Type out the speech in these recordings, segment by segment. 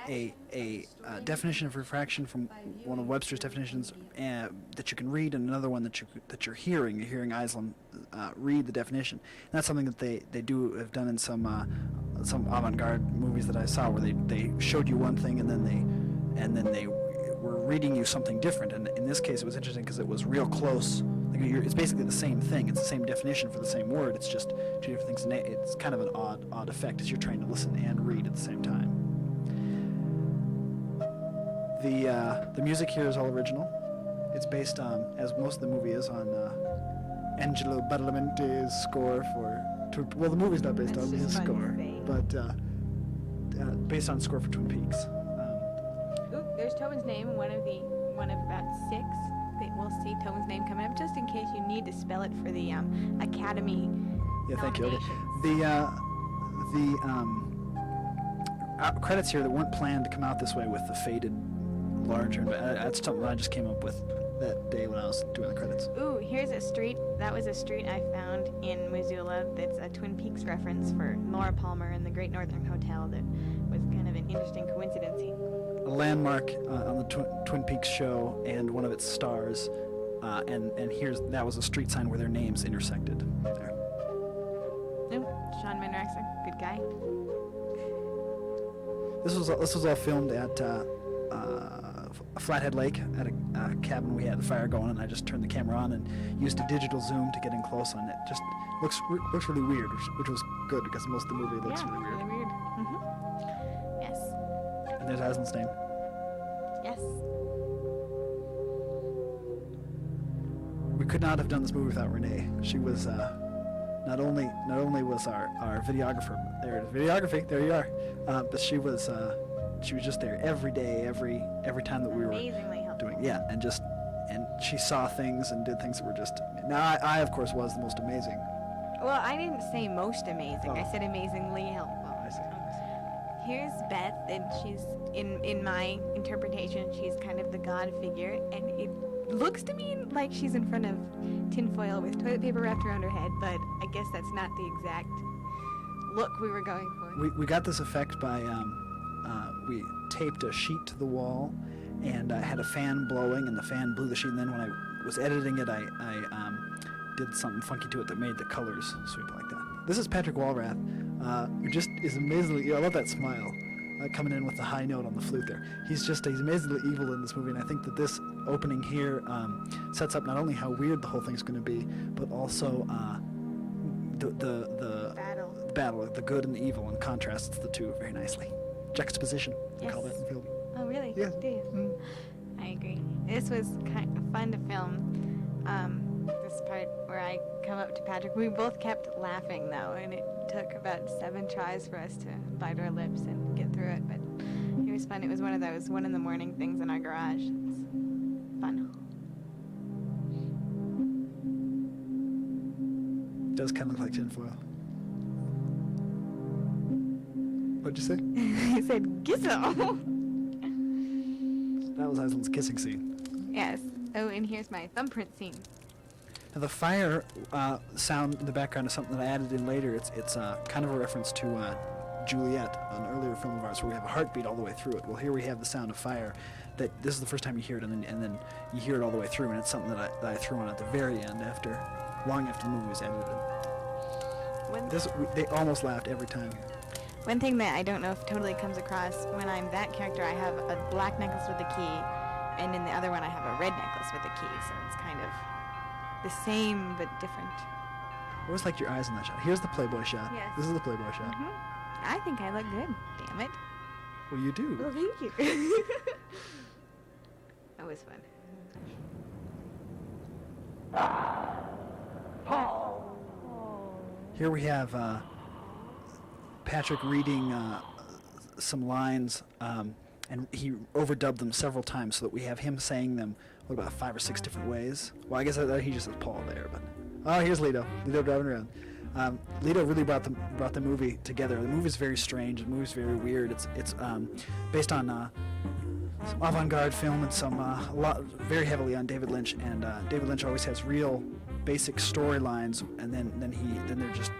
a definition of refraction from one of Webster's definitions that you can read, and another one that you're hearing. You're hearing Islin read the definition. And that's something that they have done in some avant-garde movies that I saw, where they showed you one thing and then they were reading you something different. And in this case, it was interesting because it was real close. Like it's basically the same thing. It's the same definition for the same word. It's just two different things. And it's kind of an odd effect as you're trying to listen and read at the same time. The music here is all original. It's based on, as most of the movie is, on Angelo Badalamenti's score for. Well, the movie's not based on his score, but based on score for Twin Peaks. Ooh, there's Tobin's name, one of about 6. We'll see Tobin's name coming up, just in case you need to spell it for the Academy. Yeah, thank you. Okay. The credits here that weren't planned to come out this way with the faded larger, but that's something I just came up with that day when I was doing the credits. Ooh, here's a street. That was a street I found in Missoula that's a Twin Peaks reference for Laura Palmer and the Great Northern Hotel. That was kind of an interesting coincidence. A landmark on the Twin Peaks show and one of its stars, and that was a street sign where their names intersected there. Ooh, Sean Menraxer, good guy. This was all filmed at Flathead Lake at a cabin. We had the fire going, and I just turned the camera on and used a digital zoom to get in close on it. Just looks really weird, which was good because most of the movie looks really weird. Really weird. Mm-hmm. Yes. And there's Aslan's name. Yes. We could not have done this movie without Renee. She was not only was our videographer. There it is, videography. There you are. But she was just there every day, every time that we were doing. Yeah, and she saw things and did things that were just. Now I of course was the most amazing. Well, I didn't say most amazing. I said amazingly helpful. I see. Here's Beth, and she's in my interpretation, she's kind of the god figure, and it looks to me like she's in front of tinfoil with toilet paper wrapped around her head, but I guess that's not the exact look we were going for. We got this effect by we taped a sheet to the wall and had a fan blowing, and the fan blew the sheet, and then when I was editing it, I did something funky to it that made the colors sweep like that. This is Patrick Walrath, who just is amazingly, I love that smile, coming in with the high note on the flute there. He's amazingly evil in this movie, and I think that this opening here sets up not only how weird the whole thing's going to be, but also the battle, the good and the evil, and contrasts the two very nicely. Juxtaposition, we call that in film. Oh, really? Yeah. Do you? Mm. I agree. This was kind of fun to film. This part where I come up to Patrick, we both kept laughing though, and it took about 7 tries for us to bite our lips and get through it, but it was fun. It was one of those 1 in the morning things in our garage. It's fun. It does kind of look like tinfoil. What'd you say? I said, Gizzo! That was Island's kissing scene. Yes. Oh, and here's my thumbprint scene. Now the fire sound in the background is something that I added in later. It's kind of a reference to Juliet, an earlier film of ours, where we have a heartbeat all the way through it. Well, here we have the sound of fire. That this is the first time you hear it, and then you hear it all the way through, and it's something that I threw on at the very end, long after the movie was edited. They almost laughed every time. One thing that I don't know if totally comes across, when I'm that character, I have a black necklace with a key, and in the other one I have a red necklace with a key, so it's kind of the same but different. I always liked your eyes in that shot. Here's the Playboy shot. Yes. This is the Playboy shot. Mm-hmm. I think I look good, damn it. Well, you do. Well, thank you. That was fun. Here we have Patrick reading some lines, and he overdubbed them several times so that we have him saying them, what about 5 or 6 different ways? Well, I guess he just says Paul there, but... Oh, here's Lito driving around. Lito really brought the movie together. The movie's very strange. The movie's very weird. It's based on some avant-garde film and very heavily on David Lynch. And David Lynch always has real basic storylines, and then they're just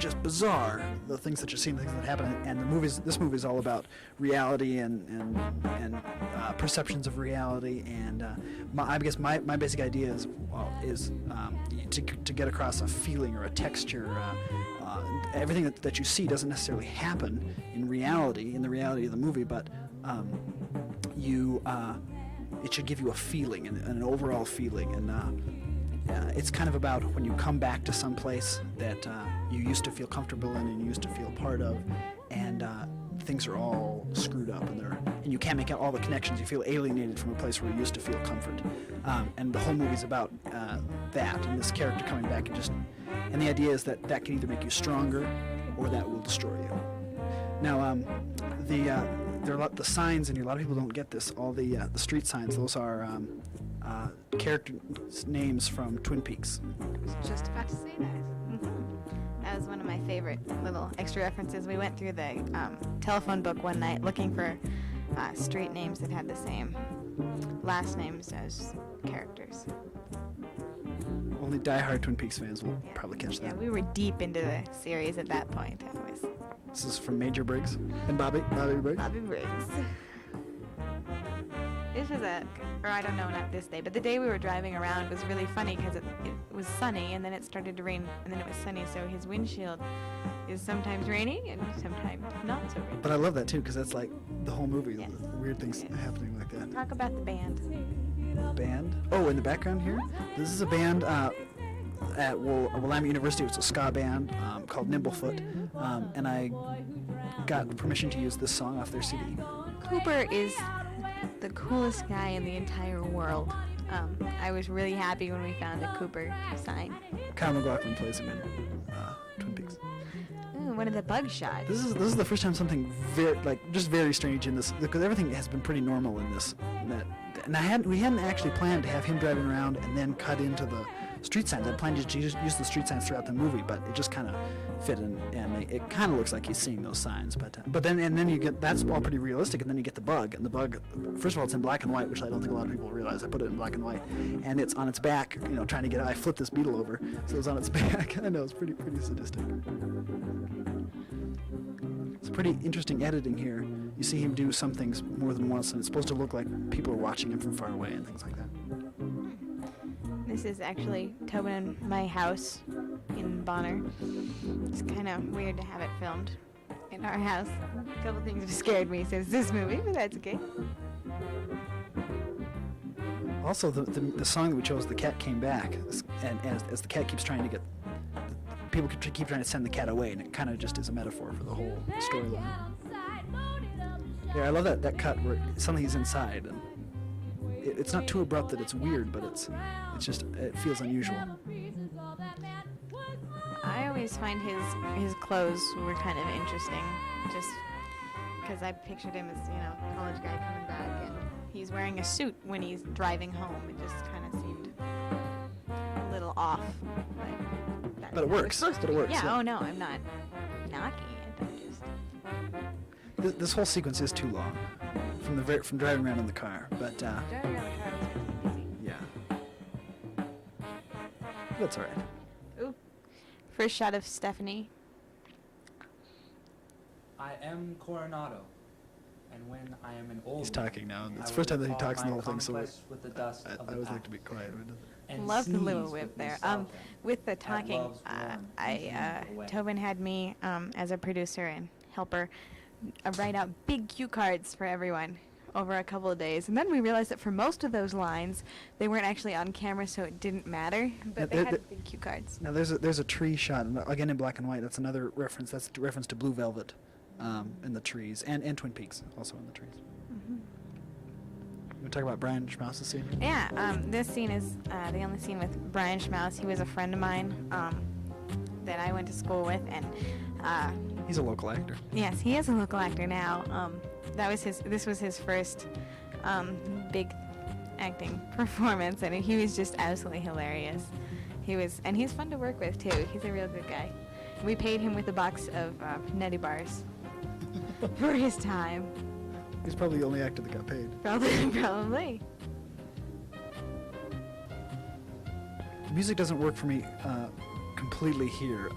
just bizarre. The things that you see, the things that happen, and this movie is all about reality and perceptions of reality. And I guess my basic idea is to get across a feeling or a texture. Everything that you see doesn't necessarily happen in reality, in the reality of the movie, but it should give you a feeling, and an overall feeling. And it's kind of about when you come back to some place that you used to feel comfortable in and you used to feel part of, and things are all screwed up, and you can't make out all the connections. You feel alienated from a place where you used to feel comfort. And the whole movie's about that, and this character coming back, and the idea is that can either make you stronger or that will destroy you. Now, there are the signs in here. A lot of people don't get this. All the street signs, those are character names from Twin Peaks. I was just about to say that. That was one of my favorite little extra references. We went through the telephone book one night looking for street names that had the same last names as characters. Only diehard Twin Peaks fans will probably catch that. Yeah, we were deep into the series at that point. This is from Major Briggs and Bobby Briggs. Bobby Briggs. This was I don't know, not this day, but the day we were driving around was really funny because it was sunny and then it started to rain and then it was sunny, so his windshield is sometimes raining and sometimes not so raining. But I love that too, because that's like the whole movie, Yes. weird things Yes. happening like that. Talk about the band. Band? Oh, in the background here? This is a band at Willamette University. It's a ska band called Nimblefoot, and I got permission to use this song off their CD. Cooper is the coolest guy in the entire world. I was really happy when we found a Cooper sign. Kyle MacLachlan plays him in Twin Peaks. Ooh, one of the bug shots. This is the first time something very strange in this, because everything has been pretty normal in this. And we hadn't actually planned to have him driving around and then cut into the street signs. I planned to use the street signs throughout the movie, but it just kind of fit in, and it kind of looks like he's seeing those signs. But then you get, that's all pretty realistic, and then you get the bug, and the bug, first of all, it's in black and white, which I don't think a lot of people realize. I put it in black and white, and it's on its back, trying to get. I flipped this beetle over, so it's on its back. I know, it's pretty sadistic. It's pretty interesting editing here. You see him do some things more than once, and it's supposed to look like people are watching him from far away and things like that. This is actually Tobin and my house in Bonner. It's kind of weird to have it filmed in our house. A couple things have scared me since this movie, but that's okay. Also, the song that we chose, "The Cat Came Back," and as the cat keeps trying to get, people keep trying to send the cat away, and it kind of just is a metaphor for the whole storyline. Yeah, I love that cut where suddenly he's inside, and it's not too abrupt that it's weird, but it feels unusual. I always find his clothes were kind of interesting, just because I pictured him as, college guy coming back, and he's wearing a suit when he's driving home. It just kind of seemed a little off. But it works. But it works. Yeah, yeah. oh no, I'm not knocking it. I'm just... This whole sequence is too long, from driving around in the car, but Driving around the car was really busy. yeah, that's all right. Ooh. First shot of Stephanie. I am Coronado, and when I am an old He's talking now. man, It's I the first will time that he recall talks in the my whole thing, so conquest with the dust of I the always like past, to be quiet when he does it. and Love the little sneeze whip with there. nostalgia With the at talking, love's warm I away. Tobin had me as a producer and helper write out big cue cards for everyone over a couple of days, and then we realized that for most of those lines, they weren't actually on camera, so it didn't matter. But they had big cue cards. Now there's a tree shot, again in black and white. That's another reference. That's a reference to Blue Velvet, in the trees, and Twin Peaks also in the trees. Mm-hmm. We talk about Brian Schmouse's scene. Yeah, this scene is the only scene with Brian Schmaus. He was a friend of mine that I went to school with, and He's a local actor. yes, he is a local actor now. This was his first big acting performance, and he was just absolutely hilarious. And he's fun to work with too. He's a real good guy. We paid him with a box of nutty bars for his time. He's probably the only actor that got paid. Probably. The music doesn't work for me completely here.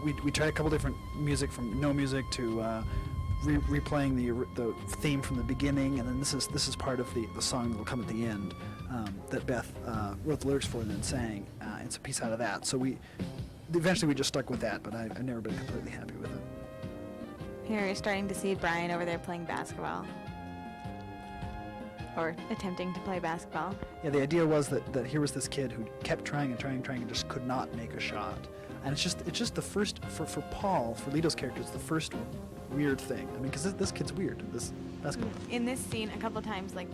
we tried a couple different music, from no music to replaying the theme from the beginning, and then this is part of the song that will come at the end, that Beth wrote the lyrics for and then sang. It's a piece out of that. So eventually we just stuck with that, but I've never been completely happy with it. Here you're starting to see Brian over there playing basketball. Or attempting to play basketball. Yeah, the idea was that here was this kid who kept trying and just could not make a shot. And it's just the first, for Paul, for Lito's character, it's the first weird thing. I mean, because this kid's weird, this basketball. In this scene, a couple times, like,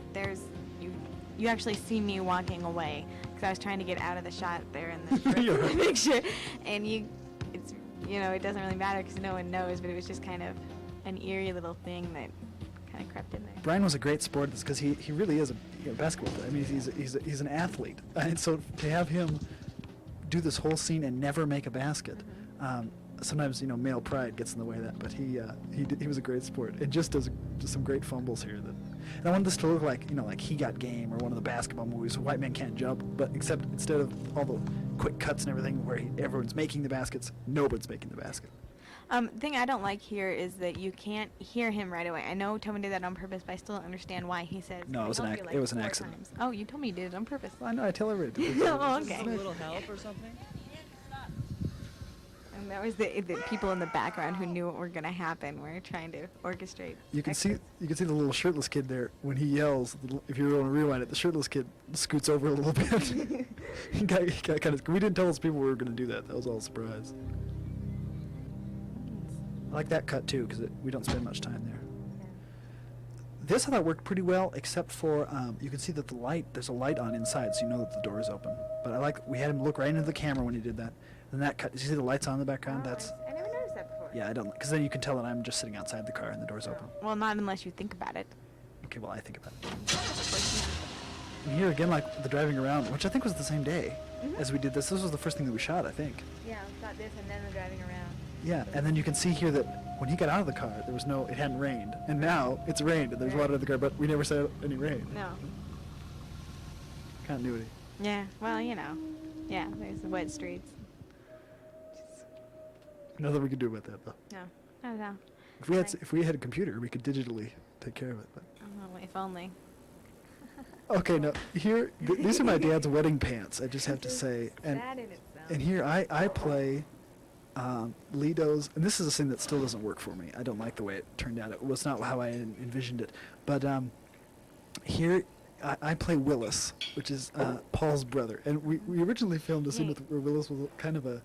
you actually see me walking away, because I was trying to get out of the shot there in the first picture. And it doesn't really matter because no one knows, but it was just kind of an eerie little thing that kind of crept in there. Brian was a great sport because he really is a basketball player. I mean, he's an athlete, and so to have him do this whole scene and never make a basket, sometimes male pride gets in the way of that. But he was a great sport and just does some great fumbles here. And I wanted this to look like like He Got Game or one of the basketball movies. White Man Can't Jump, but except instead of all the quick cuts and everything where everyone's making the baskets, nobody's making the basket. The thing I don't like here is that you can't hear him right away. I know Tobin did that on purpose, but I still don't understand why he says. No, it was an accident. Times. Oh, you told me you did it on purpose. Well, I know. I tell everybody. Oh, okay. A little help or something? And that was the people in the background who knew what were going to happen. Were trying to orchestrate. You can see the little shirtless kid there when he yells. If you want to rewind it, the shirtless kid scoots over a little bit. he got kind of. We didn't tell those people we were going to do that. That was all a surprise. I like that cut too because we don't spend much time there. This I thought worked pretty well, except for you can see that there's a light on inside, so you know that the door is open. But we had him look right into the camera when he did that. Then that cut. Did you see the lights on in the background? Oh, That's. I never noticed that before. Yeah, I don't, because then you can tell that I'm just sitting outside the car and the door's open. Well, not unless you think about it. Okay, well I think about it. And here again, like the driving around, which I think was the same day as we did this. This was the first thing that we shot, I think. Yeah, we shot this and then the driving around. Yeah, and then you can see here that when he got out of the car, it hadn't rained, and now it's rained and there's water in the car, but we never saw any rain. No. Continuity. Yeah, well, yeah, there's the wet streets. Nothing we could do about that, though. No, I don't know. If we had a computer, we could digitally take care of it. But. Oh, if only. Okay, now here, these are my dad's wedding pants. I just have to say, and Sad in itself. and here I play Lito's, and this is a scene that still doesn't work for me. I don't like the way it turned out. It was not how I envisioned it. But here I play Willis, which is Paul's brother, and we originally filmed a scene where Willis was kind of a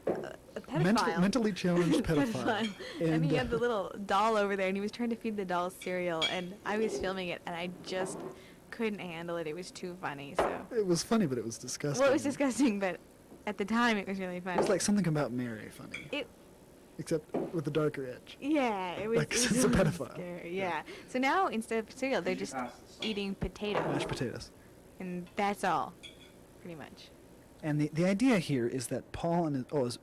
pedophile. mentally challenged pedophile. And he had the little doll over there, and he was trying to feed the doll cereal, and I was filming it, and I just couldn't handle it. It was too funny. So it was funny, but it was disgusting. well, it was disgusting, but at the time it was really funny. It was like Something About Mary funny. Except with the darker edge. Yeah, it was. Like, it was it's a really pedophile. scary, yeah. So now instead of cereal, they're just eating potatoes. Mashed potatoes. And that's all, pretty much. And the idea here is that Paul and Willis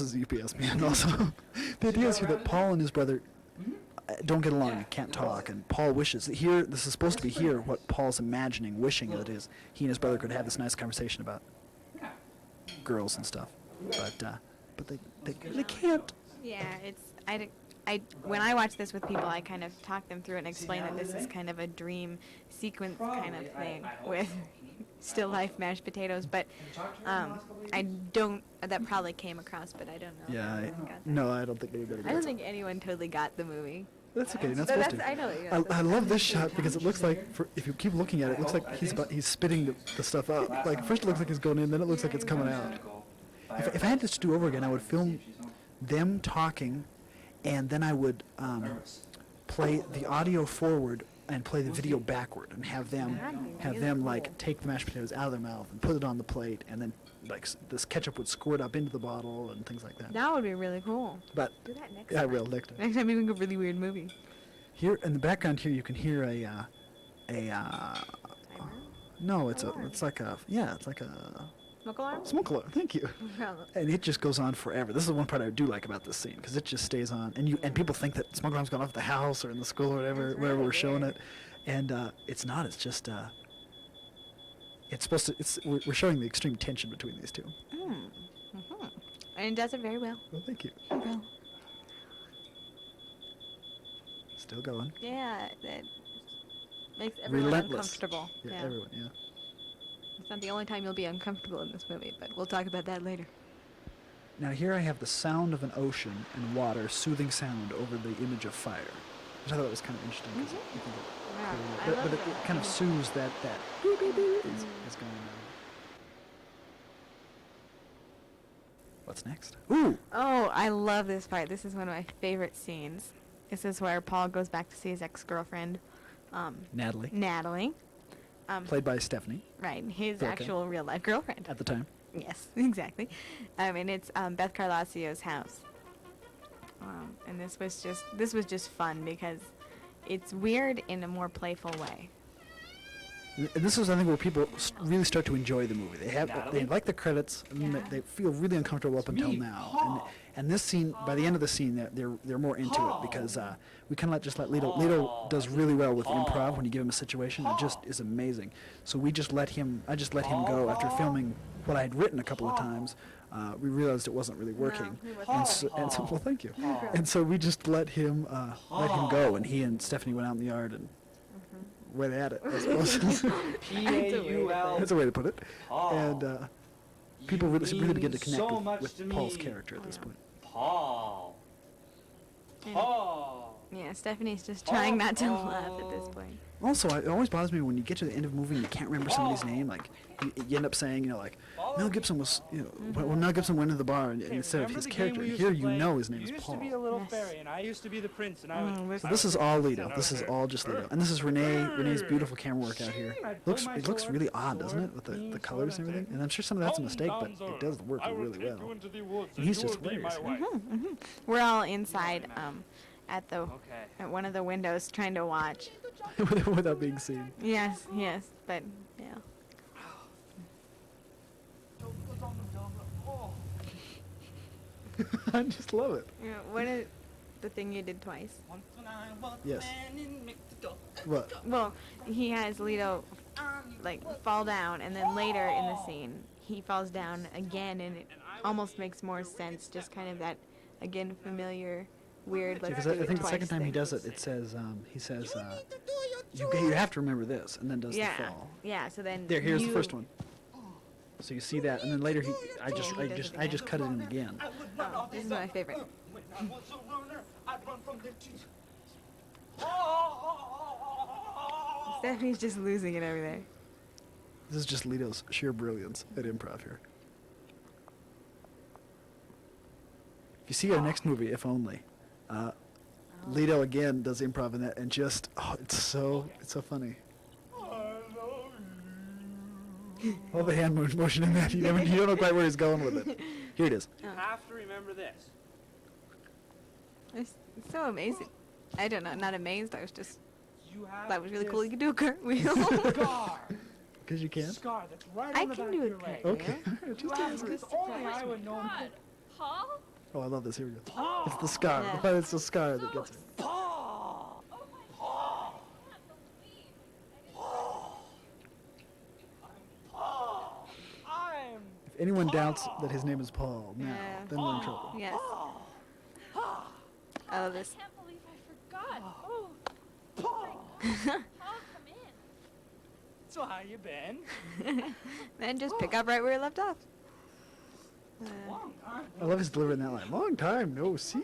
is a UPS man also. The idea is here that Paul and his brother don't get along and can't talk, and Paul wishes that this is supposed to be what Paul's imagining, wishing that is he and his brother could have this nice conversation about girls and stuff, but they can't. Yeah, when I watch this with people, I kind of talk them through it and explain that this is kind of a dream sequence kind of thing with still life mashed potatoes, but I don't. That probably came across, but I don't know. Yeah, I don't think anybody. I don't think anyone totally got the movie. That's okay. You're not supposed to. I know. I love this shot because it looks like, if you keep looking at it, it looks like he's spitting the stuff out. Like first it looks like it's going in, then it looks like it's coming out. If I had this to do over again, I would film them talking, and then I would play the audio forward and play the video backward, and have them like take the mashed potatoes out of their mouth and put it on the plate, and then like this ketchup would squirt up into the bottle and things like that. That would be really cool. But do that next yeah, time. I will next time. Next time we make a really weird movie. Here in the background, here you can hear no, it's like a Smoke alarm? smoke alarm. Thank you. And it just goes on forever. This is the one part I do like about this scene because it just stays on, and people think that smoke alarm's gone off at the house or in the school or wherever we're showing it, and it's not. It's just it's supposed to. We're showing the extreme tension between these two. And And does it very well. Well, thank you. Well, Still going. yeah, that makes everyone Relentless. uncomfortable. Yeah, everyone, yeah. It's not the only time you'll be uncomfortable in this movie, but we'll talk about that later. Now here I have the sound of an ocean and water, soothing sound over the image of fire. Which I thought was kind of interesting. 'Cause you think it- Wow, I but love it that. kind of soothes that beep, beep, beep is going on. What's next? Ooh! Oh, I love this part. This is one of my favorite scenes. This is where Paul goes back to see his ex-girlfriend, Natalie, Natalie. played by Stephanie Right, his Okay. actual real-life girlfriend. at the time. Yes, exactly. And it's Beth Carlacio's house. And this was just fun because it's weird in a more playful way. And this is, I think, where people really start to enjoy the movie. They like the credits, and then Yeah. they feel really uncomfortable up until me, now. Paul. And this scene, by the end of the scene, they're more into it because we kind of just let Lito. Lito does really well with improv when you give him a situation. It just is amazing. So we just let him. I just let him go after filming what I had written a couple of times. We realized it wasn't really working. it And so, well, thank you. And so we just let him go, and he and Stephanie went out in the yard and went at it, I suppose. P-A-U-L. That's a way to put it. And people You really begin to mean connect so with, much with to Paul's me. character at this point. Paul. And- Paul. Yeah, Stephanie's just trying not to laugh at this point. Also, it always bothers me when you get to the end of a movie and you can't remember somebody's name. Like, you end up saying, like, Mel Gibson was, when Mel Gibson went to the bar, and instead of his character, and here you know his name is Paul. You used to be a little Yes. fairy, and I used to be the prince, and I was. So this is all Lito. This is all just Lito. And this is Renee's beautiful camera work out here. It looks really odd, doesn't it, with the colors and everything? And I'm sure some of that's a mistake, but it does work really well. And he's just hilarious. We're all inside at Okay. at one of the windows trying to watch. Without being seen. Yes, but yeah. I just love it. What is the thing you did twice? Yes. What? Well, he has Lito fall down, and then later in the scene he falls down again, and it almost makes more sense. Just kind of that again familiar, weird. Because I think the second time he does it, it says he says you have to remember this, and then does the fall. Yeah. So then Here's the you- first one. So you see that, and then later I just cut it in again. Oh, this is my favorite. Stephanie's just losing it over there. This is just Lito's sheer brilliance at improv here. If you see our next movie, If Only, Lito again does improv in that, and just it's so funny. All the hand motion in that, you don't know quite where he's going with it. Here it is. You have to remember this. It's so amazing. I don't know, not amazed. I was just You have that was really this cool. You could do a cartwheel. scar. Because you can. Scar that's right I on the can back do of a your leg. cartwheel. Okay. You Just have ask this. it. Only I would know. Paul? Oh, I love this. Here we go. Paul. It's the scar. Yeah. But it's the scar that gets it. Paul. Oh my Paul. Paul. I'm. If anyone doubts that his name is Paul now, Yeah. then we're in trouble. Yes. Paul. I love I this. can't believe I forgot. Oh, Paul. Paul, come in. So how you been? Then just pick up right where you left off. Long time. I love his delivery in that line. Long time no see.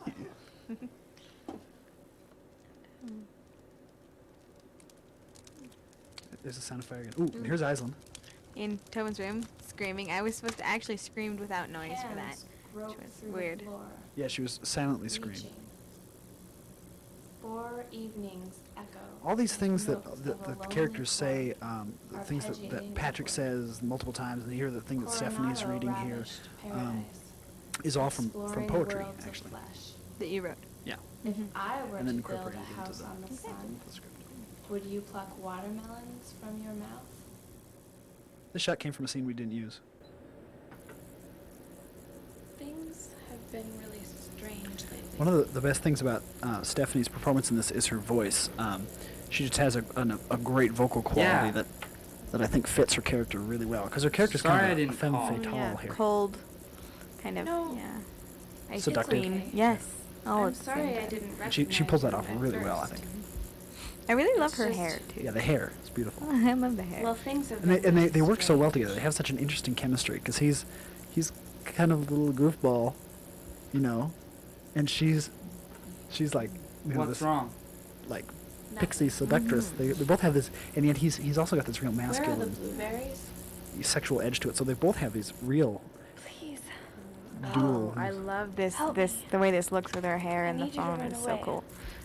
There's the sound of fire again. Ooh, and here's Island. In Tobin's room, screaming. I was supposed to actually screamed without noise for that. Broke was through the weird. floor, Yeah, she was silently screaming. reaching. 4 evenings echo. All these things notes that of the a lonely characters say, chord, the things that Patrick says multiple times, and you hear the thing that Stephanie's Coronado reading here, ravished um, paradise, is all from exploring poetry, worlds of actually. flesh. That you wrote. Yeah. If Mhm. I were And then to build incorporated a into house the- on the sun, The script. would you pluck watermelons from your mouth? This shot came from a scene we didn't use. Things have been really strange lately. One of the best things about Stephanie's performance in this is her voice. She just has a great vocal quality Yeah. that I think fits her character really well. Because her character's Sorry I kind of a didn't femme call. fatale Yeah, here. cold, kind of, No. yeah. Ice Seductive. queen. Okay. Yes. Oh, I'm it's sorry very I good. didn't recognize She pulls that you off at really well, I first. think. I really love It's her just- hair too. Yeah, the hair is beautiful. I love the hair. Well, things have And been they work so well strange. together. They have such an interesting chemistry because he's kind of a little goofball, you know, and she's like, you know, What's this wrong? like Nothing. pixie seductress. They both have this, and yet he's also got this real Where are the masculine blueberries? sexual edge to it. So they both have these real Please. dual. Oh, I love this. Help This me. the way this looks with her hair I and the need you to phone run is so away. cool.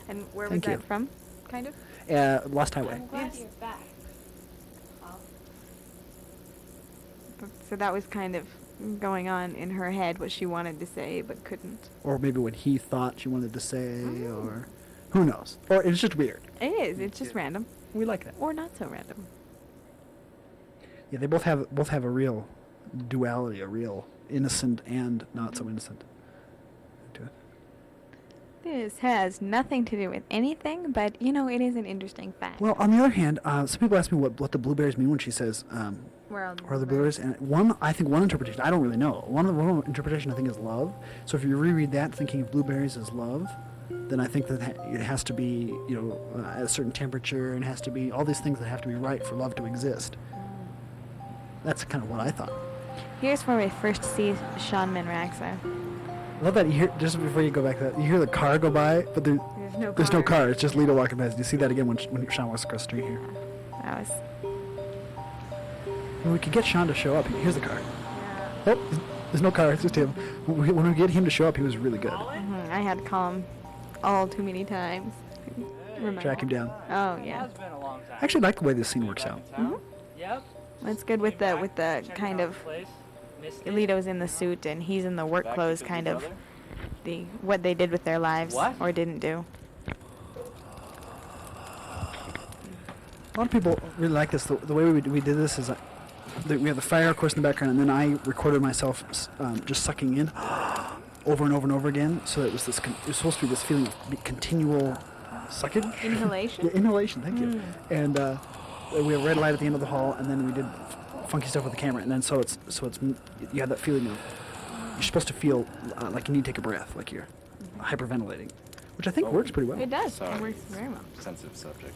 And where Thank was you. that from? Kind of. Lost Highway. I'm glad Yes. you're back. Paul. So that was kind of going on in her head, what she wanted to say but couldn't. Or maybe what he thought she wanted to say, Oh. or who knows. Or it's just weird. It is. It's just random, We like that. or not so random. Yeah, they both have a real duality, a real innocent and not so innocent to it. This has nothing to do with anything, but you know, it is an interesting fact. Well, on the other hand, some people ask me what the blueberries mean when she says, where are "Where are the blueberries?" And I think one interpretation, I don't really know. One interpretation I think is love. So if you reread that thinking of blueberries as love, then I think that it has to be, at a certain temperature, and it has to be all these things that have to be right for love to exist. That's kind of what I thought. Here's where we first see Sean Minraxa. I love that you hear, just before you go back to that, you hear the car go by, but there's no car. It's just Lito walking past. You see that again when Sean walks across the street here. That was. When we could get Sean to show up, here's the car. Oh, there's no car. It's just him. When we get him to show up, he was really good. I had to call him all too many times. Remember. Track him down. Oh yeah. It's been a long time. I actually like the way this scene works out. Yep. It's good with the kind of Alito's in the suit and he's in the work clothes, kind of what they did with their lives What? or didn't do. A lot of people really like this. The way we did this is we have the fire, of course, in the background, and then I recorded myself just sucking in over and over and over again. So it was it was supposed to be this feeling of continual suckage. Inhalation? Yeah, inhalation. Thank you. And we have red light at the end of the hall, and then we did funky stuff with the camera, and then so it's you have that feeling of you're supposed to feel like you need to take a breath, like you're hyperventilating, which I think works pretty well. It does. Sorry. It works very well. Sensitive subject.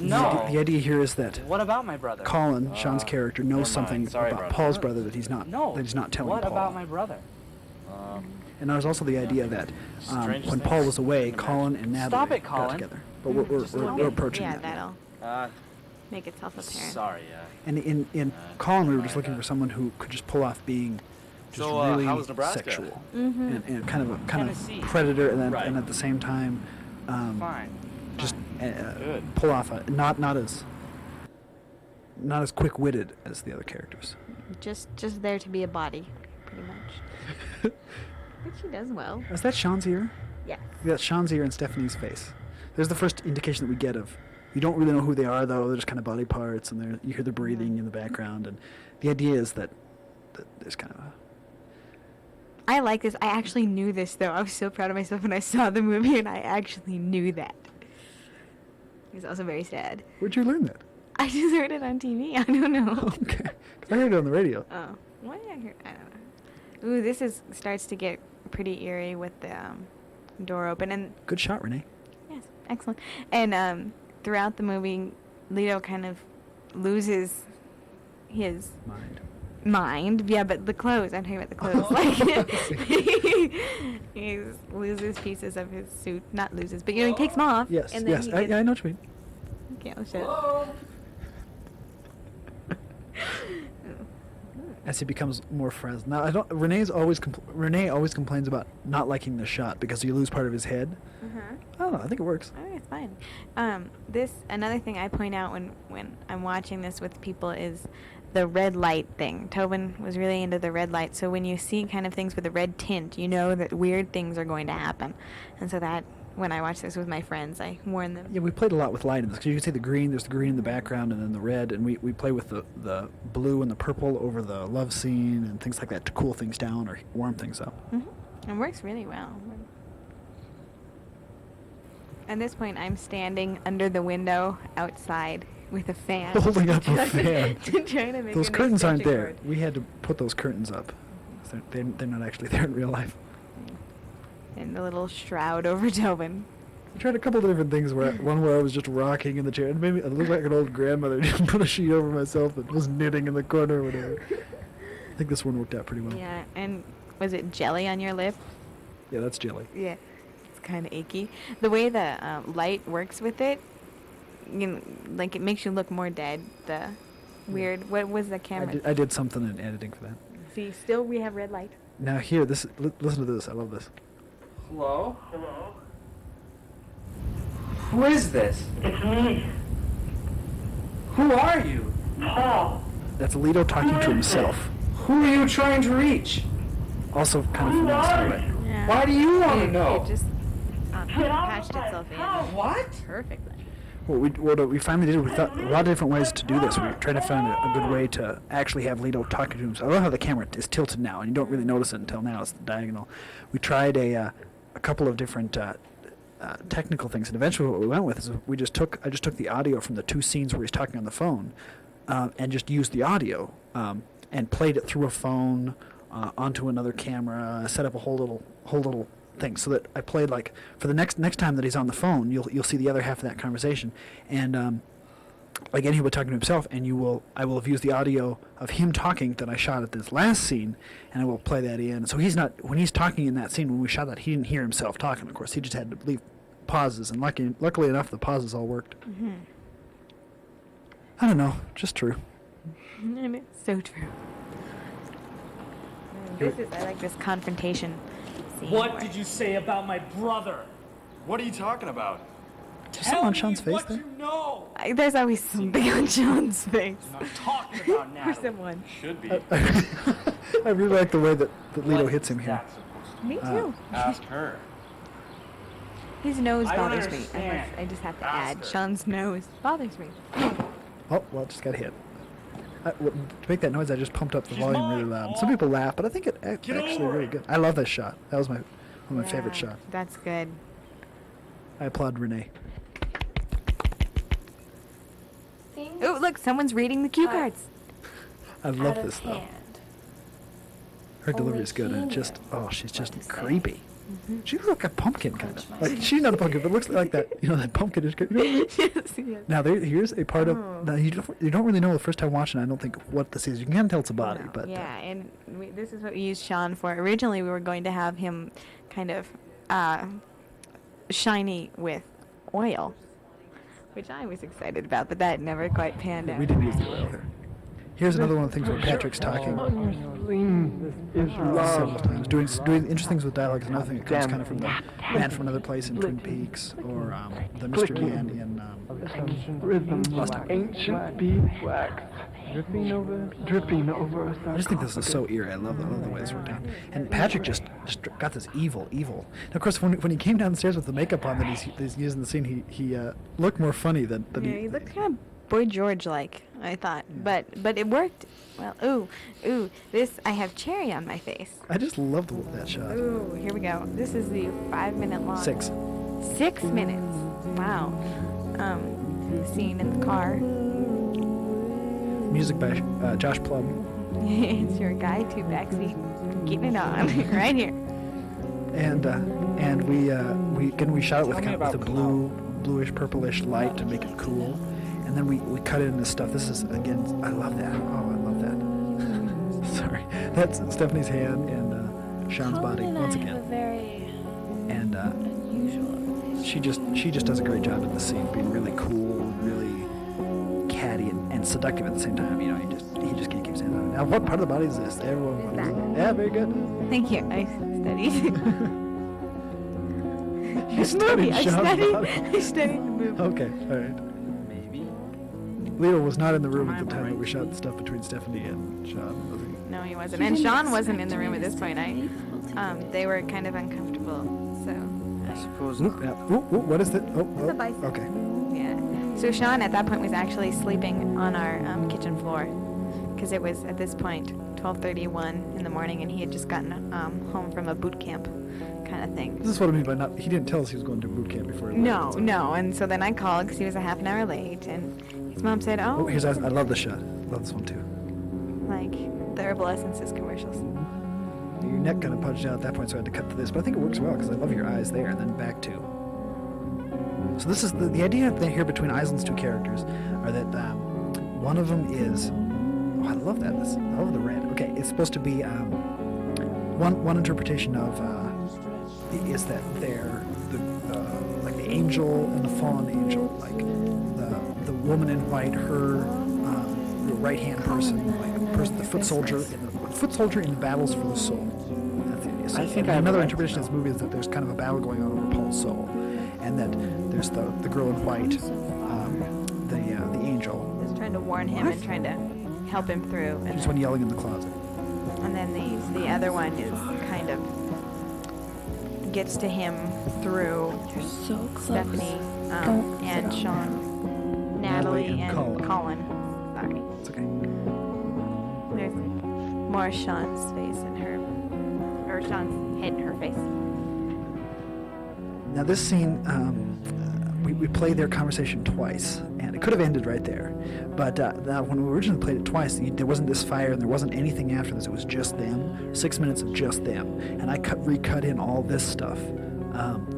No. The idea here is that What about my brother? Colin, Sean's character, knows never mind. something Sorry, about brother. Paul's brother that he's not No. that he's not telling What Paul. about my brother? And there's also the idea that Strangest when things Paul was away, you can Colin and Natalie Stop it, got Colin. together. But we're approaching Yeah, that. that'll Uh, make itself apparent. sorry, And in Colin, we were just looking for someone who could just pull off being just So, really how was Nebraska? sexual Mm-hmm. and kind Tennessee. of predator, and then Right. and at the same time, Fine. just Good. pull off not as quick-witted as the other characters. Just there to be a body, pretty much. But she does well. Is that Sean's ear? Yeah. That's Sean's ear and Stephanie's face. There's the first indication that we get of. You don't really know who they are, though. They're just kind of body parts, and you hear the breathing in the background. And the idea is that there's kind of a. I like this. I actually knew this, though. I was so proud of myself when I saw the movie, and I actually knew that. It was also very sad. Where'd you learn that? I just heard it on TV. I don't know. Okay, 'cause I heard it on the radio. Oh, what did I hear? I don't know. Ooh, this starts to get pretty eerie with the door open, and Good shot, Renee. yes, excellent. And throughout the movie, Lito kind of loses his mind. Yeah, but the clothes. I'm talking about the clothes. Like he loses pieces of his suit. Not loses, but he takes them off. Yes, And then yes. he I gets, know what you mean. Okay, I'll shut up. As he becomes more frazzled. Now, I don't. Renee always complains about not liking the shot because you lose part of his head. I don't know. I think it works. Oh, it's fine. Another thing I point out when I'm watching this with people is the red light thing. Tobin was really into the red light, so when you see kind of things with a red tint, you know that weird things are going to happen. And so that, when I watch this with my friends, I warn them. Yeah, we played a lot with light in this. 'Cause you can see the green. There's the green in the background, and then the red. And we play with the blue and the purple over the love scene and things like that to cool things down or warm things up. It works really well. At this point, I'm standing under the window outside with a fan. Holding up a fan. Trying to make Those a nice curtains aren't stretching there. cord. We had to put those curtains up. They're not actually there in real life. And the little shroud over Tobin. I tried a couple of different things. One where I was just rocking in the chair, and maybe I looked like an old grandmother. Just put a sheet over myself and was knitting in the corner or whatever. I think this one worked out pretty well. Yeah, and was it jelly on your lip? Yeah, that's jelly. Yeah, it's kind of achy. The way the light works with it, you know, like it makes you look more dead. The weird. What was the camera? I did something in editing for that. See, still we have red light. Now here, listen to this. I love this. Hello? Hello? Who is this? It's me, Who are you? Paul. That's Alito talking to himself. Who are you trying to reach? Also kind of from the way. Yeah. Why do you want to It know? just Get off patched my itself in house. What? perfectly. What we finally did, we thought a lot of different ways to do this. We were trying to find a good way to actually have Leto talking to himself. I love how the camera is tilted now, and you don't really notice it until now. It's diagonal. We tried a couple of different technical things, and eventually what we went with is I just took the audio from the two scenes where he's talking on the phone, and just used the audio and played it through a phone onto another camera. Set up a whole little thing so that I played like for the next time that he's on the phone, you'll see the other half of that conversation, and again he will be talking to himself, and I will have used the audio of him talking that I shot at this last scene, and I will play that in. So when he's talking in that scene when we shot that, he didn't hear himself talking. Of course, he just had to leave pauses, and luckily enough, the pauses all worked. Mm-hmm. I don't know, just true. And it's so true. I like this confrontation scene. What where- did you say about my brother? What are you talking about? There's something on Sean's face what there. you know. There's always something on Sean's face. I'm not talking about Or now. someone. Should be. I really like the way that Leto hits him here. Me too. Ask her. His nose I don't bothers me. understand. I just have to Ask add. her. Sean's nose bothers me. Oh, well, it just got hit. To make that noise, I just pumped up the She's volume really mine, loud. Paul. Some people laugh, but I think it's Get actually over really it. good. I love this shot. That was one of my favorite Yeah, shots. That's good. I applaud Renee. Things Oh, look, someone's reading the cue Uh, cards. I love out this of though. hand. Her delivery Only is good, he and it just knew she's just what to say. creepy. Mm-hmm. She looks like a pumpkin kind of. Punch Like myself. she's not a pumpkin, but looks like that. You know that pumpkin is. yes. Now here's a part Oh. of. Now you don't really know the first time watching. I don't think what this is. You can kind of tell it's a body, No, but yeah, and this is what we used Sean for. Originally, we were going to have him kind of shiny with oil, which I was excited about, but that never quite panned out. we didn't use the oil here. Here's another one of the things where Patrick's talking several times, doing interesting things with dialogue. Is another thing that comes kind of from the Man from Another Place in Twin Peaks, or the Mr. Man in Lost Time. Ancient beeswax dripping over. I just think this is so eerie. I love the way this worked out. And Patrick just got this evil. And of course, when he came downstairs with the makeup on that he's using the scene, he looked more funny than Yeah, he looked kind of Boy George-like, I thought, but it worked. Well, ooh, this I have cherry on my face. I just loved that shot. Ooh, here we go. This is the 5-minute long. 6. 6 minutes. Wow. Scene in the car. Music by Josh Plum. It's your guy, 2 backseat, getting it on right here. And we shot it with kind of with a bluish purplish light to make it cool, and then we cut it into stuff. This is again, I love that. Oh, I love that. Sorry, that's Stephanie's hand and Sean's body Colin and once I have a again, very and unusual relationship. she just does a great job in the scene, being really cool, really catty and seductive at the same time. You know, he just can't keep saying that. Now, what part of the body is this? Everyone, what is Back. it? Yeah, very good. Thank you. I studied. You studied I Sean's studied. body. I studied the movie. Okay, all right. Maybe. Leo was not in the room at the time that we shot the stuff between Stephanie and Sean, was he? No, he wasn't. And Sean wasn't in the room at this point. They were kind of uncomfortable. So, I suppose. Yeah. Ooh, what is that? It's a bicycle. Okay. yeah. So Sean at that point was actually sleeping on our kitchen floor, because it was at this point 12:31 in the morning, and he had just gotten home from a boot camp kind of thing. This is what I mean by not. He didn't tell us he was going to boot camp before he left. No. And so then I called because he was a half an hour late, and his mom said, Oh, "Oh, here's I love this shot. Love this one too. like the herbal essences commercials." your neck kind of punched out at that point, so I had to cut to this. But I think it works well because I love your eyes there, and then back to. So this is the idea here between Island's two characters are that one of them is. Oh, I love that. I love the red. Okay, it's supposed to be one interpretation of is that they're like the angel and the fallen angel, like the woman in white, her the right hand person, like the foot soldier in battles for the soul. That's the idea. So I think I have another a right interpretation of this movie is that there's kind of a battle going on over Paul's soul, and that there's the girl in white, the angel. Just trying to warn him and trying to help him through. She's one yelling in the closet. And then the other one is kind of gets to him through You're so close. Stephanie Don't and sit Sean, Natalie and Colin. Sorry. It's okay. There's more Sean's face in her, or Sean's head in her face. Now this scene, we played their conversation twice, and it could have ended right there. But when we originally played it twice, there wasn't this fire, and there wasn't anything after this. It was just them, 6 minutes of just them. And I recut in all this stuff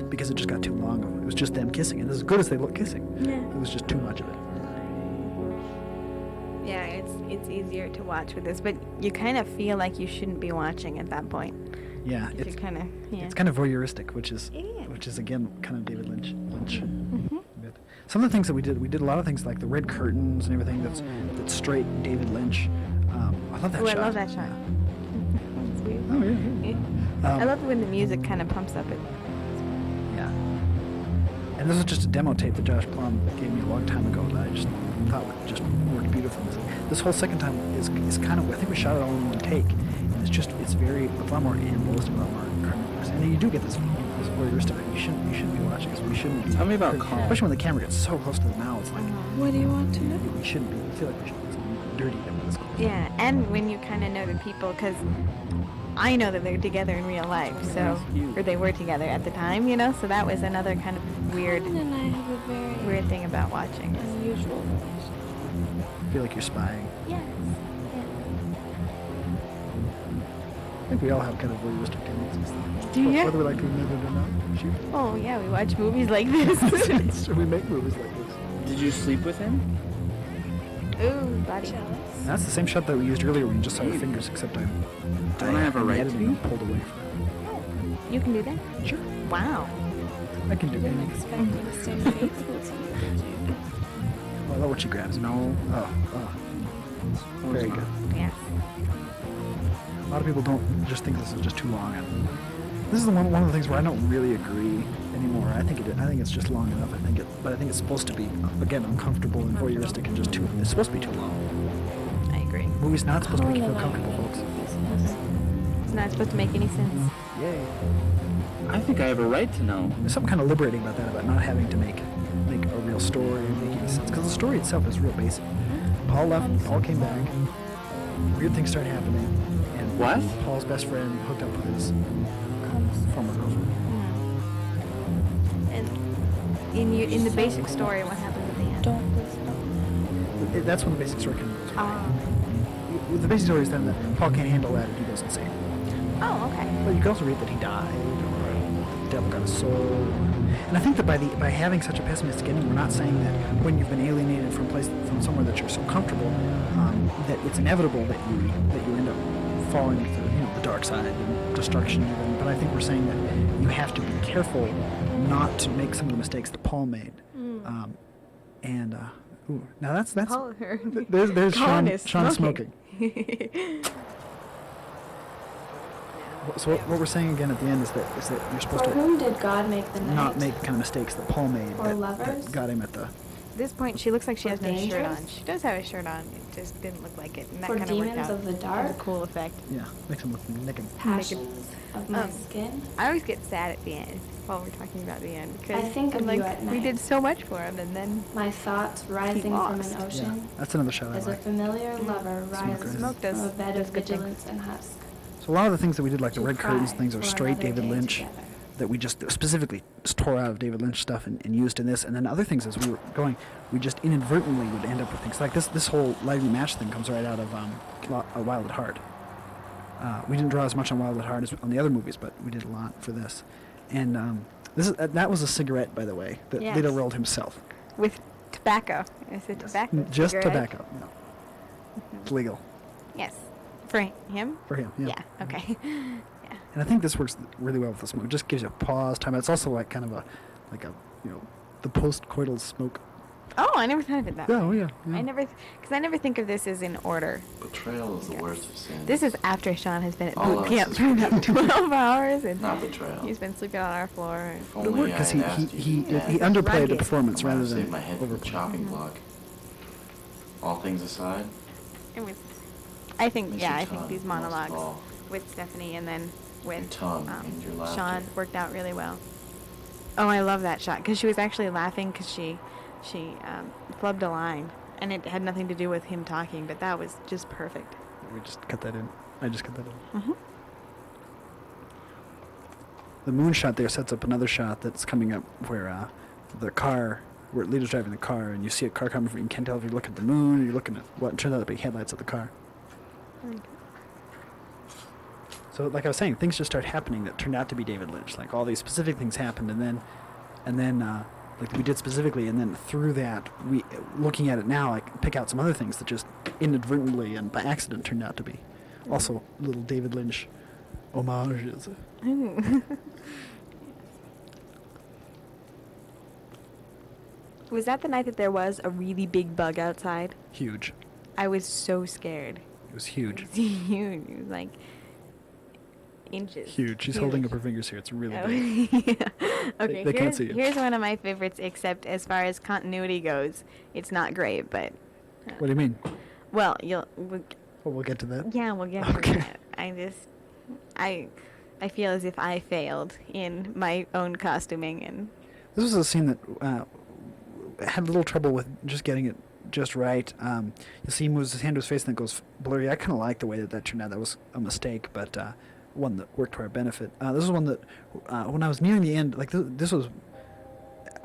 because it just got too long. It was just them kissing, and as good as they look kissing, it was just too much of it. Yeah, it's easier to watch with this, but you kind of feel like you shouldn't be watching at that point. Yeah, It's kind of it's kind of voyeuristic, which is again kind of David Lynch. Bit. Some of the things that we did a lot of things like the red curtains and everything that's straight David Lynch. I love that Ooh, shot. I love that shot. It's weird. Oh yeah. I love when the music kind of pumps up it. Yeah. And this is just a demo tape that Josh Plum gave me a long time ago that I just thought would just worked beautifully. This whole second time is kind of, I think we shot it all in one take, and it's very, a lot more animalistic, a lot more carnivorous. And then you do get this voyeuristic. You shouldn't be watching this. We shouldn't. Tell me about Colin. Especially when the camera gets so close to the mouth. It's like, What do you want to know? we shouldn't be. I feel like we should be dirty them this close. Yeah, and when you kind of know the people, because I know that they're together in real life, so, or they were together at the time, so that was another kind of weird Colin and I have a very thing about watching this. unusual relationship. I feel like you're spying. Yes. I think we all have kind of voyeuristic tendencies. Do you? Whether we like to admit it or not. Shoot. Oh, yeah, we watch movies like this. We make movies like this. Did you sleep with him? Ooh, buddy. That's the same shot that we used earlier when you just saw your fingers, except Don't I have a in the right to? editing, I pulled away from it. You can do that? Sure. Wow. I can do I didn't anything. expect you to stay faithful to you. Oh, I love what she grabs. No. Oh. Very good. Yes. A lot of people don't just think this is just too long. And this is one of the things where I don't really agree anymore. I think it's just long enough. But I think it's supposed to be, again, uncomfortable and voyeuristic and just too. It's supposed to be too long. I agree. Movie's not supposed to make you feel Colin and I comfortable, have folks. business. It's not supposed to make any sense. Yay. I think I have a right to know. There's something kind of liberating about that, about not having to make a real story or make any sense. Because the story itself is real basic. Paul left, Paul came back, weird things started happening, and What? Paul's best friend hooked up with his former girlfriend. And in the basic story, what happens at the end? Don't listen. That's when the basic story kind of goes. Oh. The basic story is then that Paul can't handle that and he goes insane. Oh, okay. But you can also read that he died, or the devil got his soul. And I think that by having such a pessimistic ending, we're not saying that when you've been alienated from somewhere that you're so comfortable, that it's inevitable that you end up falling to the dark side and destruction even. But I think we're saying that you have to be careful not to make some of the mistakes that Paul made. Now that's Paul, there's Colin Sean is smoking. So what we're saying again at the end is that you're supposed For to whom did God make the night? not make the kind of mistakes that Paul made For that lovers? got him at the. At this point, she looks like she For has no shirt dangerous? on. She does have a shirt on. It just didn't look like it. And that For kind of worked demons out. of the It was a dark? cool effect. Yeah, makes him look naked. Passions of my Um, skin? I always get sad at the end while we're talking about the end. Because I think I'm of like, you at we night. did so much for him, and then My thoughts rising from lost. an Yeah, ocean that's another shot I as a like. familiar lover rises Smoke does- from a bed does of good things. vigilance and husk. So a lot of the things that we did, like the To red curtains cry things, are for straight another David day Lynch together. that we just specifically just tore out of David Lynch stuff and used in this. And then other things as we were going, we just inadvertently would end up with things like this. This whole lighting the match thing comes right out of A Wild at Heart. We didn't draw as much on Wild at Heart as on the other movies, but we did a lot for this. And that was a cigarette, by the way, that Yes. Lito rolled himself. With tobacco. Is it tobacco? Just cigarette? tobacco. No. It's legal Yes. For him? for him. Yeah. Yeah, okay. Yeah. And I think this works really well with this movie. It just gives you a pause time. It's also like kind of the post-coital smoke. Oh, I never thought of it that Yeah, oh way. yeah. Because I never think of this as in order. Betrayal is the worst of sins. This is after Sean has been at All boot of camp us for is about 12 hours, and Not betrayal. he's been sleeping on our floor. And If But it only worked because I had asked he you. he underplayed the Rugged. performance I might rather have than saved my head from the overplayed. chopping block. All things aside, it was, I think, miss yeah, your I think tongue these most of monologues all. with Stephanie and then with Your tongue and your laughter. Sean worked out really well. Oh, I love that shot because she was actually laughing because she flubbed a line, and it had nothing to do with him talking, but that was just perfect. We just cut that in. I just cut that in. Mm-hmm. The moon shot there sets up another shot that's coming up where where Lito's driving the car, and you see a car coming from. You can't tell if you're looking at the moon or you're looking at what turns out to be headlights of the car. So, like I was saying, things just start happening that turned out to be David Lynch. Like all these specific things happened, and then like we did specifically, and then through that, we looking at it now, I can pick out some other things that just inadvertently and by accident turned out to be also little David Lynch homages. Was that the night that there was a really big bug outside? Huge. I was so scared. It was huge. It was huge. It was like inches. Huge. She's holding up her fingers here. It's really Oh, big. yeah. Okay, They can't see it. here's one of my favorites, except as far as continuity goes, it's not great, but... What do you mean? Well, We'll get to that. yeah, we'll get Okay. to that. I feel as if I failed in my own costuming, and This was a scene that had a little trouble with just getting it just right. You'll see he moves his hand to his face and it goes blurry. I kind of like the way that turned out. That was a mistake, but one that worked to our benefit. This is one that, when I was nearing the end, like this was,